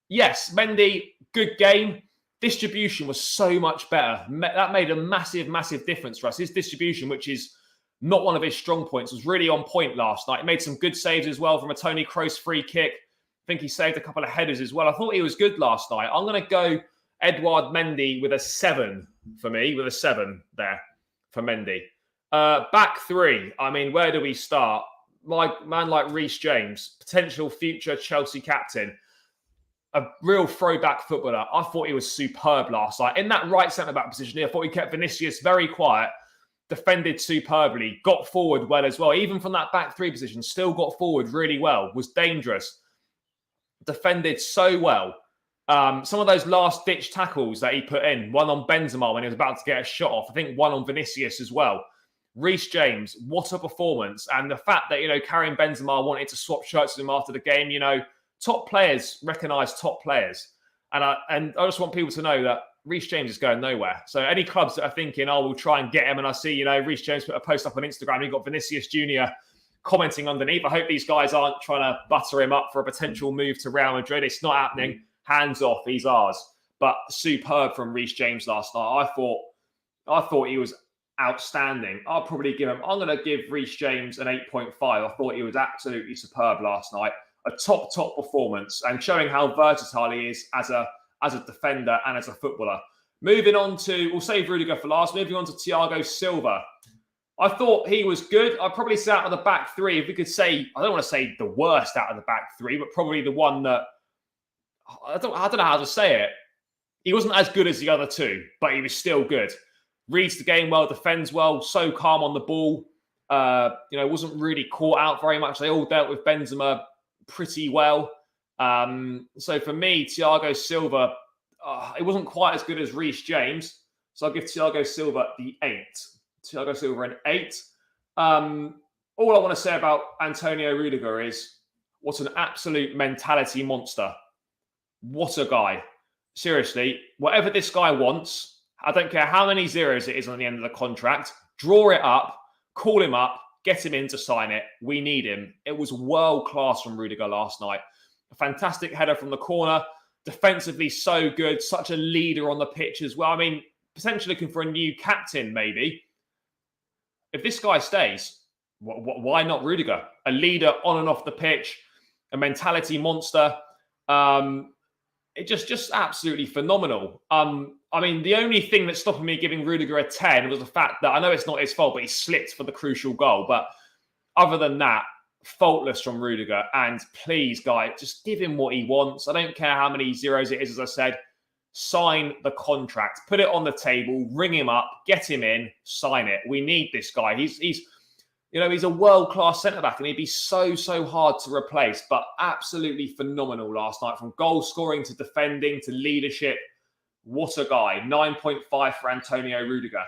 yes, Mendy, good game. Distribution was so much better. That made a massive, massive difference for us. His distribution, which is not one of his strong points, was really on point last night. He made some good saves as well from a Toni Kroos free kick. I think he saved a couple of headers as well. I thought he was good last night. I'm going to go Edouard Mendy with a 7 for me, with a 7 there for Mendy. Back three. I mean, where do we start? My man like Reece James, potential future Chelsea captain, a real throwback footballer. I thought he was superb last night. In that right centre-back position, I thought he kept Vinicius very quiet, defended superbly, got forward well as well. Even from that back three position, still got forward really well, was dangerous, defended so well. Some of those last-ditch tackles that he put in, one on Benzema when he was about to get a shot off, I think one on Vinicius as well. Reece James, what a performance. And the fact that, Karim Benzema wanted to swap shirts with him after the game, top players recognise top players. And I just want people to know that Reece James is going nowhere. So any clubs that are thinking, we'll try and get him, and I see, Reece James put a post up on Instagram, you've got Vinicius Jr. commenting underneath. I hope these guys aren't trying to butter him up for a potential move to Real Madrid. It's not happening. Hands off, he's ours. But superb from Reece James last night. I thought he was outstanding. I'm going to give Reece James an 8.5. I thought he was absolutely superb last night. A top performance, and showing how versatile he is as a defender and as a footballer. Moving on to, we'll save Rudiger for last, moving on to Thiago Silva. I thought he was good. I'd probably say out of the back three, if we could say, I don't want to say the worst out of the back three, but probably the one that, I don't know how to say it. He wasn't as good as the other two, but he was still good. Reads the game well, defends well, so calm on the ball. Wasn't really caught out very much. They all dealt with Benzema pretty well. So for me, Thiago Silva, it wasn't quite as good as Reece James. So I'll give Thiago Silva the 8. Thiago Silva an 8. All I want to say about Antonio Rudiger is what an absolute mentality monster. What a guy. Seriously, whatever this guy wants, I don't care how many zeros it is on the end of the contract, draw it up, call him up, get him in to sign it. We need him. It was world class from Rudiger last night. A fantastic header from the corner. Defensively, so good. Such a leader on the pitch as well. I mean, potentially looking for a new captain, maybe. If this guy stays, why not Rudiger? A leader on and off the pitch, a mentality monster. It just absolutely phenomenal. I mean, the only thing that's stopping me giving Rudiger a 10 was the fact that I know it's not his fault, but he slipped for the crucial goal. But other than that, faultless from Rudiger. And please, guy, just give him what he wants. I don't care how many zeros it is, as I said. Sign the contract. Put it on the table. Ring him up. Get him in. Sign it. We need this guy. He's a world-class centre-back, and he'd be so hard to replace, but absolutely phenomenal last night, from goal scoring to defending to leadership. What a guy. 9.5 for Antonio Rudiger.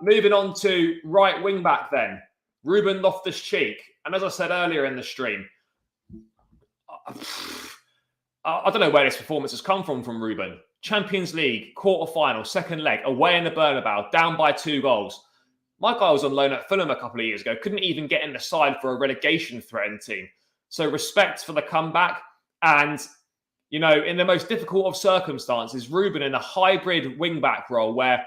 Moving on to right wing-back then. Ruben Loftus-Cheek. And as I said earlier in the stream, I don't know where this performance has come from Ruben. Champions League, quarter-final, second leg, away in the Bernabeu, down by 2 goals. My guy was on loan at Fulham a couple of years ago. Couldn't even get in the side for a relegation-threatened team. So respect for the comeback. And, in the most difficult of circumstances, Ruben in a hybrid wing-back role where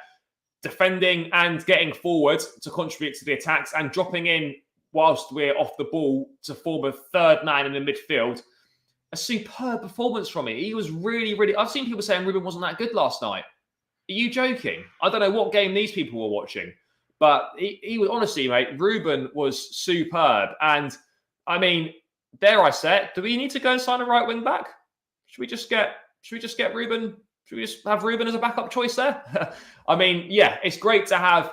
defending and getting forward to contribute to the attacks and dropping in whilst we're off the ball to form a third man in the midfield. A superb performance from him. He was really... I've seen people saying Ruben wasn't that good last night. Are you joking? I don't know what game these people were watching. But he was, honestly, mate, Ruben was superb. And I mean, dare I say it, do we need to go and sign a right wing back? Should we just get Ruben? Should we just have Ruben as a backup choice there? I mean, yeah, it's great to have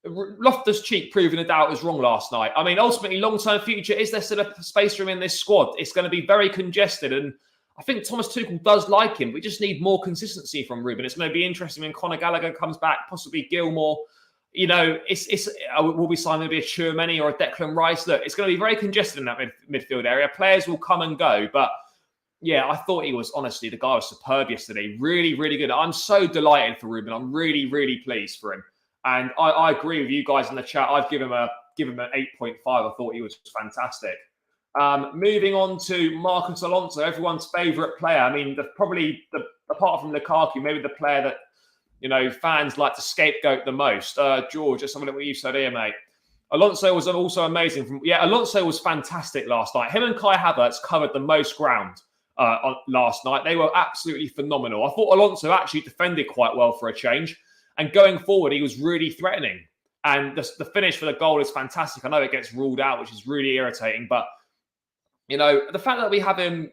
Loftus-Cheek proving a doubt was wrong last night. I mean, ultimately, long-term future, is there still a space for him in this squad? It's going to be very congested, and I think Thomas Tuchel does like him. We just need more consistency from Ruben. It's going to be interesting when Conor Gallagher comes back, possibly Gilmore. You know, will we sign maybe a Tchouameni or a Declan Rice? Look, it's going to be very congested in that midfield area. Players will come and go, but yeah, I thought he was, honestly, the guy was superb yesterday. Really, really good. I'm so delighted for Ruben. I'm really, really pleased for him. And I agree with you guys in the chat. I've given him an 8.5. I thought he was fantastic. Moving on to Marcos Alonso, everyone's favourite player. I mean, apart from Lukaku, maybe the player that, you know, fans like to scapegoat the most. George, just something that you said here, mate. Alonso was also amazing. Alonso was fantastic last night. Him and Kai Havertz covered the most ground last night. They were absolutely phenomenal. I thought Alonso actually defended quite well for a change. And going forward, he was really threatening. And the finish for the goal is fantastic. I know it gets ruled out, which is really irritating. But, you know, the fact that we have him,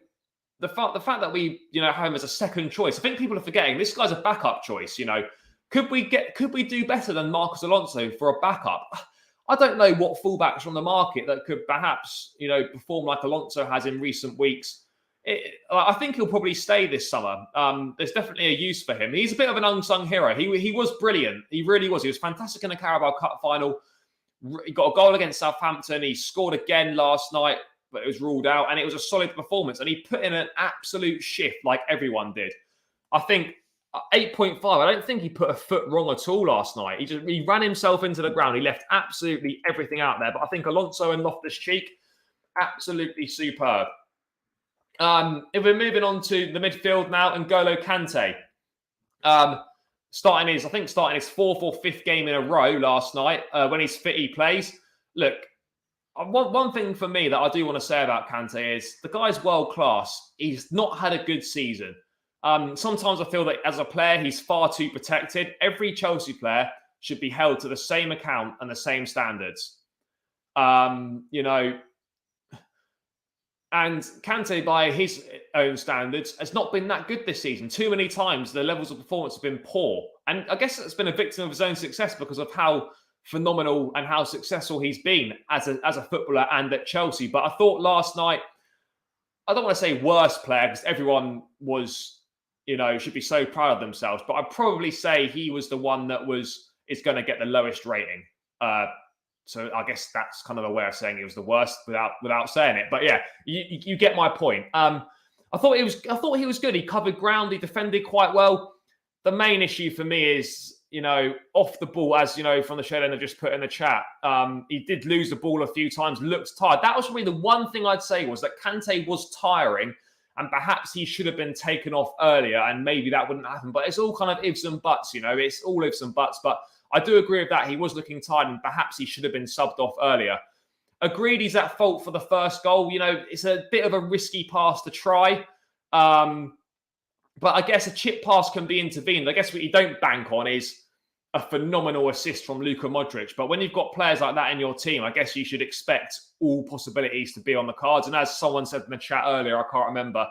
the fact that we, you know, have him as a second choice, I think people are forgetting this guy's a backup choice. You know, could we do better than Marcos Alonso for a backup? I don't know what fullbacks from the market that could perhaps, you know, perform like Alonso has in recent weeks. I think he'll probably stay this summer. There's definitely a use for him. He's a bit of an unsung hero. He was brilliant. He really was. He was fantastic in the Carabao Cup final. He got a goal against Southampton. He scored again last night, but it was ruled out. And it was a solid performance. And he put in an absolute shift like everyone did. I think 8.5. I don't think he put a foot wrong at all last night. He ran himself into the ground. He left absolutely everything out there. But I think Alonso and Loftus-Cheek, absolutely superb. If we're moving on to the midfield now, N'Golo Kante, starting his fourth or fifth game in a row last night. When he's fit, he plays. Look, one thing for me that I do want to say about Kante is the guy's world class. He's not had a good season. Sometimes I feel that as a player, he's far too protected. Every Chelsea player should be held to the same account and the same standards. You know. And Kante, by his own standards, has not been that good this season. Too many times, the levels of performance have been poor. And I guess it's been a victim of his own success because of how phenomenal and how successful he's been as a footballer and at Chelsea. But I thought last night, I don't want to say worst player because everyone was, you know, should be so proud of themselves. But I'd probably say he was the one that is going to get the lowest rating. So I guess that's kind of a way of saying he was the worst without saying it. But yeah, you get my point. I thought he was good. He covered ground. He defended quite well. The main issue for me is, you know, off the ball, as you know, from the shed end I just put in the chat. He did lose the ball a few times. Looked tired. That was really the one thing I'd say was that Kante was tiring, and perhaps he should have been taken off earlier, and maybe that wouldn't happen. But it's all kind of ifs and buts, you know. It's all ifs and buts, but I do agree with that. He was looking tired and perhaps he should have been subbed off earlier. Agreed he's at fault for the first goal. You know, it's a bit of a risky pass to try. But I guess a chip pass can be intervened. I guess what you don't bank on is a phenomenal assist from Luka Modric. But when you've got players like that in your team, I guess you should expect all possibilities to be on the cards. And as someone said in the chat earlier, I can't remember,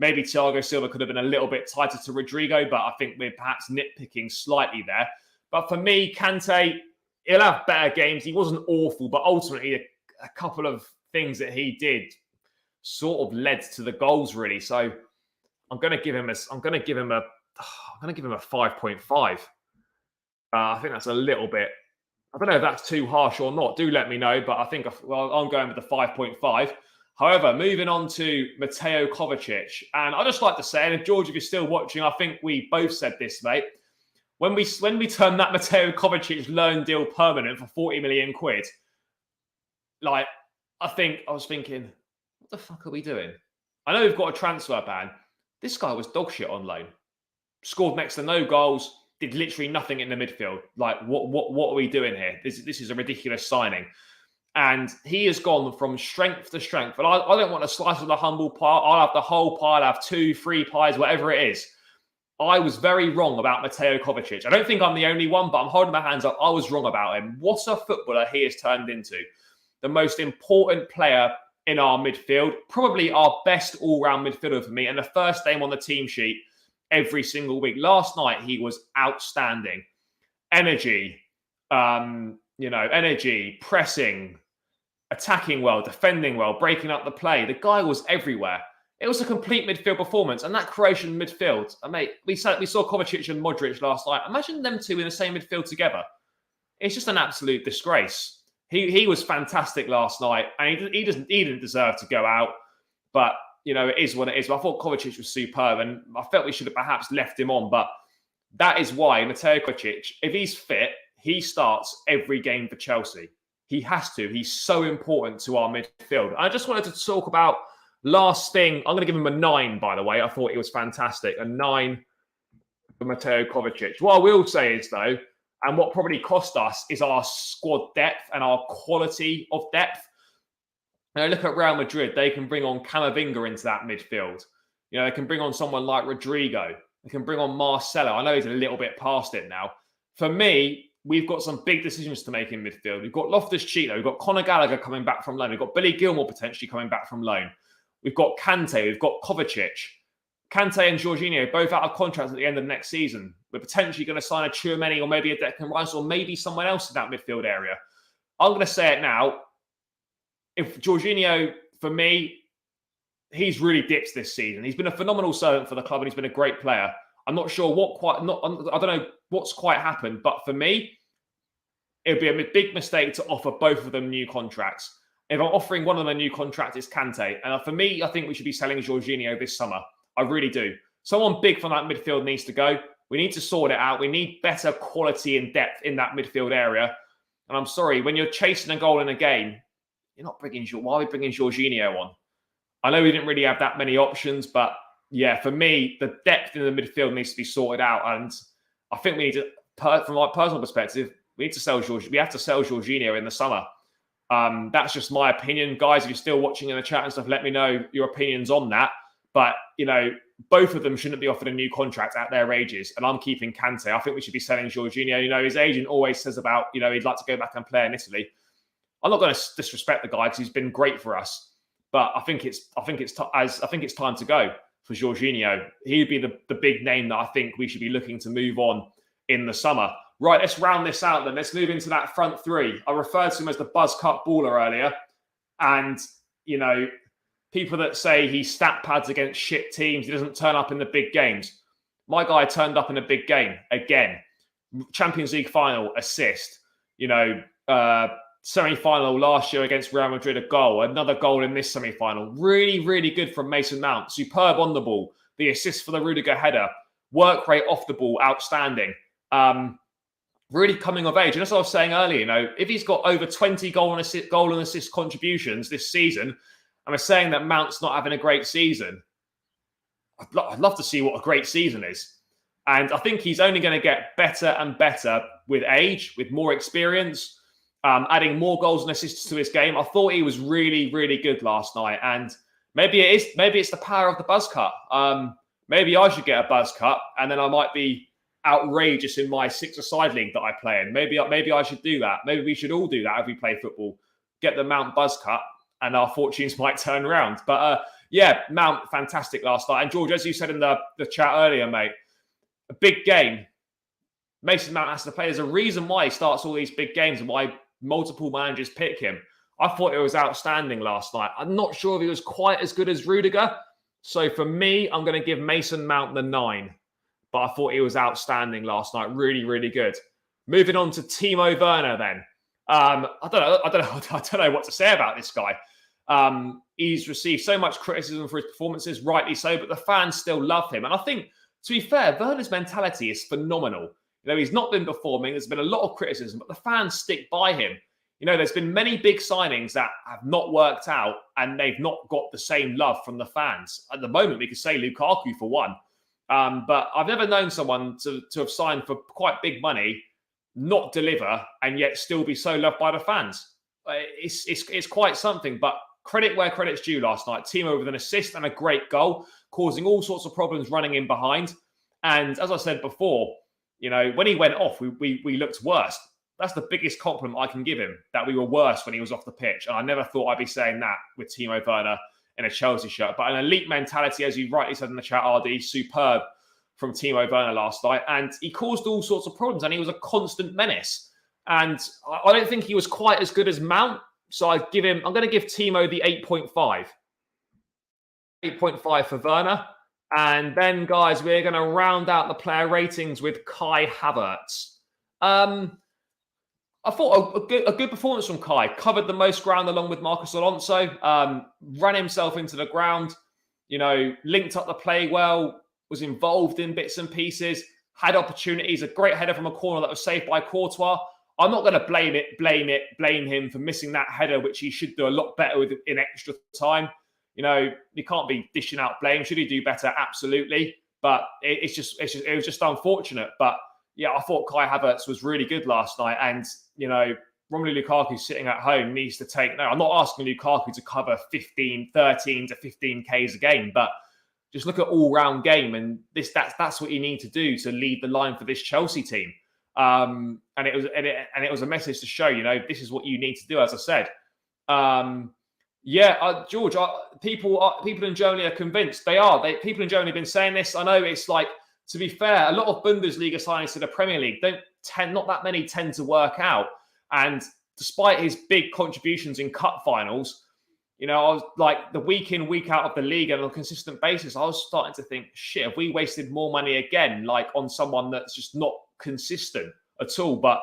maybe Thiago Silva could have been a little bit tighter to Rodrigo, but I think we're perhaps nitpicking slightly there. But for me, Kante, he'll have better games. He wasn't awful, but ultimately a couple of things that he did sort of led to the goals, really. So I'm going to give him a 5.5. I think that's a little bit. I don't know if that's too harsh or not. Do let me know. But I think I'm going with the 5.5. However, moving on to Mateo Kovacic, and I just like to say, and if George, if you're still watching, I think we both said this, mate. When we turned that Mateo Kovacic loan deal permanent for 40 million quid, like, I was thinking, what the fuck are we doing? I know we've got a transfer ban. This guy was dog shit on loan. Scored next to no goals, did literally nothing in the midfield. Like, what are we doing here? This is a ridiculous signing. And he has gone from strength to strength. And I don't want a slice of the humble pie. I'll have the whole pie. I'll have 2, 3 pies, whatever it is. I was very wrong about Mateo Kovacic. I don't think I'm the only one, but I'm holding my hands up. I was wrong about him. What a footballer he has turned into. The most important player in our midfield. Probably our best all-round midfielder for me, and the first name on the team sheet every single week. Last night, he was outstanding. Energy, energy, pressing, attacking well, defending well, breaking up the play. The guy was everywhere. It was a complete midfield performance. And that Croatian midfield, mate, we saw Kovacic and Modric last night. Imagine them two in the same midfield together. It's just an absolute disgrace. He was fantastic last night, and he didn't deserve to go out. But, it is what it is. But I thought Kovacic was superb, and I felt we should have perhaps left him on. But that is why Mateo Kovacic, if he's fit, he starts every game for Chelsea. He has to. He's so important to our midfield. I just wanted to talk about last thing. I'm going to give him a 9, by the way. I thought it was fantastic. A 9 for Mateo Kovacic. What I will say is, though, and what probably cost us is our squad depth and our quality of depth. Now, look at Real Madrid. They can bring on Camavinga into that midfield. They can bring on someone like Rodrigo. They can bring on Marcelo. I know he's a little bit past it now. For me, we've got some big decisions to make in midfield. We've got Loftus-Cheek. We've got Conor Gallagher coming back from loan. We've got Billy Gilmour potentially coming back from loan. We've got Kante. We've got Kovacic. Kante and Jorginho both out of contract at the end of next season. We're potentially going to sign a Tchouaméni or maybe a Declan Rice or maybe someone else in that midfield area. I'm going to say it now. If Jorginho, for me, he's really dipped this season. He's been a phenomenal servant for the club and he's been a great player. I'm not sure I don't know what's quite happened, but for me, it would be a big mistake to offer both of them new contracts. If I'm offering one of them a new contract, it's Kante. And for me, I think we should be selling Jorginho this summer. I really do. Someone big from that midfield needs to go. We need to sort it out. We need better quality and depth in that midfield area. And I'm sorry, when you're chasing a goal in a game, you're not bringing. Why are we bringing Jorginho on? I know we didn't really have that many options, but yeah, for me, the depth in the midfield needs to be sorted out. And I think we need to, from my personal perspective, we have to sell Jorginho in the summer. That's just my opinion. Guys, if you're still watching in the chat and stuff, let me know your opinions on that. But, both of them shouldn't be offered a new contract at their ages. And I'm keeping Kante. I think we should be selling Jorginho. His agent always says about, he'd like to go back and play in Italy. I'm not going to disrespect the guy because he's been great for us. But I think it's time to go for Jorginho. He'd be the big name that I think we should be looking to move on in the summer. Right, let's round this out then. Let's move into that front three. I referred to him as the buzz cut baller earlier. And, people that say he stat pads against shit teams, he doesn't turn up in the big games. My guy turned up in a big game again. Champions League final, assist. Semi-final last year against Real Madrid, a goal. Another goal in this semi-final. Really, really good from Mason Mount. Superb on the ball. The assist for the Rudiger header. Work rate off the ball, outstanding. Really coming of age. And as I was saying earlier, if he's got over 20 goal and assist contributions this season, and we're saying that Mount's not having a great season, I'd love to see what a great season is. And I think he's only going to get better and better with age, with more experience, adding more goals and assists to his game. I thought he was really, really good last night. And maybe it's the power of the buzz cut. Maybe I should get a buzz cut and then I might be outrageous in my six-a-side league that I play in. Maybe I should do that. Maybe we should all do that if we play football. Get the Mount buzz cut and our fortunes might turn around. But Mount, fantastic last night. And George, as you said in the chat earlier, mate, a big game. Mason Mount has to play. There's a reason why he starts all these big games and why multiple managers pick him. I thought it was outstanding last night. I'm not sure if he was quite as good as Rudiger. So for me, I'm going to give Mason Mount the 9. But I thought he was outstanding last night. Really, really good. Moving on to Timo Werner then. I don't know what to say about this guy. He's received so much criticism for his performances, rightly so, but the fans still love him. And I think, to be fair, Werner's mentality is phenomenal. He's not been performing. There's been a lot of criticism, but the fans stick by him. There's been many big signings that have not worked out and they've not got the same love from the fans. At the moment, we could say Lukaku for one. But I've never known someone to have signed for quite big money, not deliver, and yet still be so loved by the fans. It's quite something, but credit where credit's due last night. Timo with an assist and a great goal, causing all sorts of problems running in behind. And as I said before, when he went off, we looked worse. that's the biggest compliment I can give him, that we were worse when he was off the pitch. And I never thought I'd be saying that with Timo Werner in a Chelsea shirt. But an elite mentality, as you rightly said in the chat, RD, superb from Timo Werner last night. And he caused all sorts of problems, and he was a constant menace. And I don't think he was quite as good as Mount. So I'm going to give Timo the 8.5. 8.5 for Werner. And then, guys, we're going to round out the player ratings with Kai Havertz. I thought a good performance from Kai. Covered the most ground along with Marcos Alonso. Ran himself into the ground. Linked up the play well. Was involved in bits and pieces. Had opportunities. A great header from a corner that was saved by Courtois. I'm not going to blame him for missing that header, which he should do a lot better with in extra time. You can't be dishing out blame. Should he do better? Absolutely. But it was just unfortunate. But yeah, I thought Kai Havertz was really good last night. And, Romelu Lukaku sitting at home needs to take... No, I'm not asking Lukaku to cover 13 to 15 Ks a game, but just look at all-round game. And that's what you need to do to lead the line for this Chelsea team. And it was a message to show, this is what you need to do, as I said. George, people in Germany are convinced. They are. People in Germany have been saying this. I know it's like, to be fair, a lot of Bundesliga signings to the Premier League not that many tend to work out. And despite his big contributions in cup finals, I was like, the week in, week out of the league and on a consistent basis, I was starting to think, shit, have we wasted more money again, like on someone that's just not consistent at all? But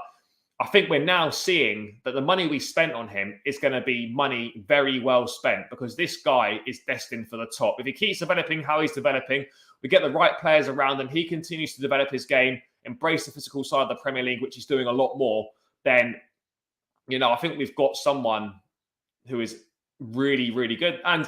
I think we're now seeing that the money we spent on him is going to be money very well spent, because this guy is destined for the top. If he keeps developing how he's developing, we get the right players around him, he continues to develop his game, embrace the physical side of the Premier League, which he's doing a lot more, then, I think we've got someone who is really, really good. And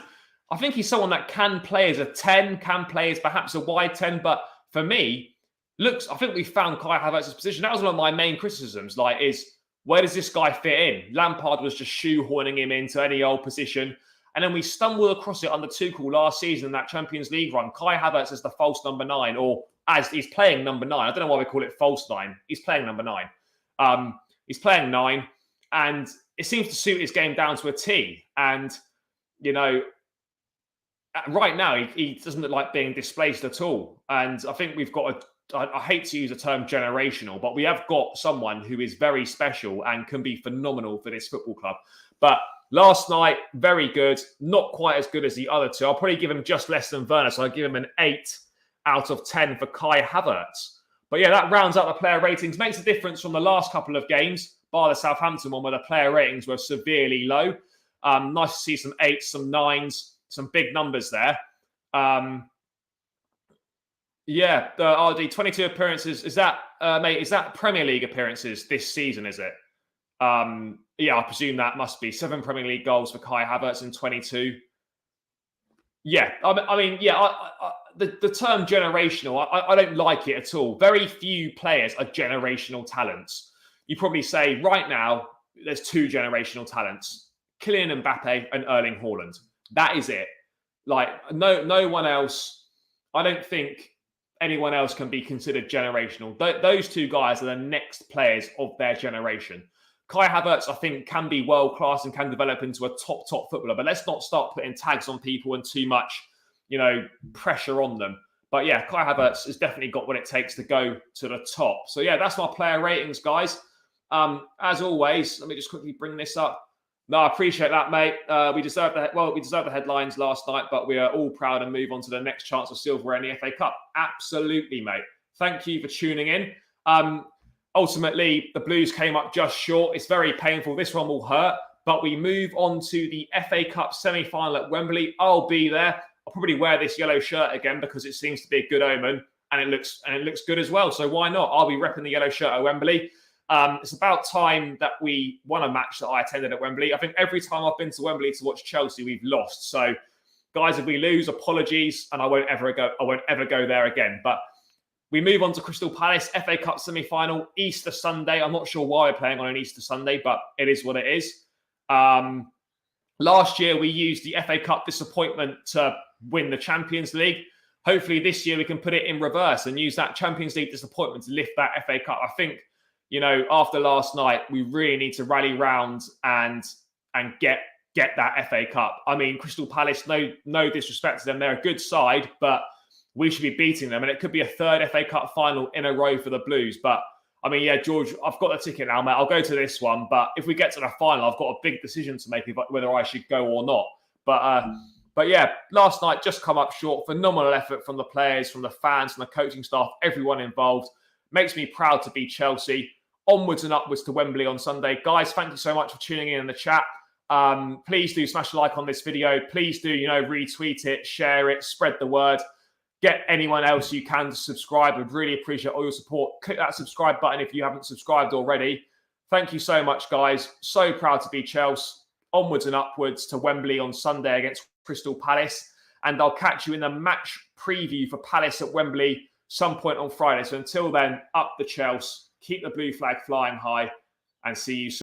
I think he's someone that can play as a 10, can play as perhaps a wide 10. But for me, I think we found Kai Havertz's position. That was one of my main criticisms, where does this guy fit in? Lampard was just shoehorning him into any old position. And then we stumbled across it under Tuchel last season in that Champions League run. Kai Havertz is the false number 9, or as he's playing number 9. I don't know why we call it false 9. He's playing number 9. He's playing 9, and it seems to suit his game down to a T. And, right now, he doesn't look like being displaced at all. And I think we've got I hate to use the term generational, but we have got someone who is very special and can be phenomenal for this football club. But last night, very good. Not quite as good as the other two. I'll probably give him just less than Werner, so I'll give him an 8 out of 10 for Kai Havertz. But yeah, that rounds out the player ratings. Makes a difference from the last couple of games, bar the Southampton one, where the player ratings were severely low. Nice to see some 8s, some 9s, some big numbers there. The RD 22 appearances. Is that, mate? Is that Premier League appearances this season? Is it? I presume that must be 7 Premier League goals for Kai Havertz in 22. Yeah, the term generational, I don't like it at all. Very few players are generational talents. You probably say right now there's 2 generational talents: Kylian Mbappe and Erling Haaland. That is it. No one else. I don't think anyone else can be considered generational. Those 2 guys are the next players of their generation. Kai Havertz, I think, can be world-class and can develop into a top footballer. But let's not start putting tags on people and too much, pressure on them. But yeah, Kai Havertz has definitely got what it takes to go to the top. So yeah, that's my player ratings, guys. As always, let me just quickly bring this up. No, I appreciate that, mate. We deserved the headlines last night, but we are all proud and move on to the next chance of silverware in the FA Cup. Absolutely, mate. Thank you for tuning in. Ultimately, the Blues came up just short. It's very painful. This one will hurt, but we move on to the FA Cup semi-final at Wembley. I'll be there. I'll probably wear this yellow shirt again because it seems to be a good omen, and it looks good as well. So why not? I'll be repping the yellow shirt at Wembley. It's about time that we won a match that I attended at Wembley. I think every time I've been to Wembley to watch Chelsea, we've lost. So, guys, if we lose, apologies, and I won't ever go there again. But we move on to Crystal Palace, FA Cup semi-final, Easter Sunday. I'm not sure why we're playing on an Easter Sunday, but it is what it is. Last year, we used the FA Cup disappointment to win the Champions League. Hopefully this year we can put it in reverse and use that Champions League disappointment to lift that FA Cup. I think, you know, after last night, we really need to rally round and get that FA Cup. I mean, Crystal Palace, no disrespect to them, they're a good side, but we should be beating them, and it could be a third FA Cup final in a row for the Blues. But I mean, yeah, George, I've got the ticket now, mate. I'll go to this one, but if we get to the final, I've got a big decision to make whether I should go or not. But yeah, last night just come up short. Phenomenal effort from the players, from the fans, from the coaching staff, everyone involved. Makes me proud to be Chelsea. Onwards and upwards to Wembley on Sunday. Guys, thank you so much for tuning in the chat. Please do smash a like on this video. Please do, you know, retweet it, share it, spread the word. Get anyone else you can to subscribe. I'd really appreciate all your support. Click that subscribe button if you haven't subscribed already. Thank you so much, guys. So proud to be Chelsea. Onwards and upwards to Wembley on Sunday against Crystal Palace. And I'll catch you in the match preview for Palace at Wembley some point on Friday. So until then, up the Chelsea. Keep the blue flag flying high and see you soon.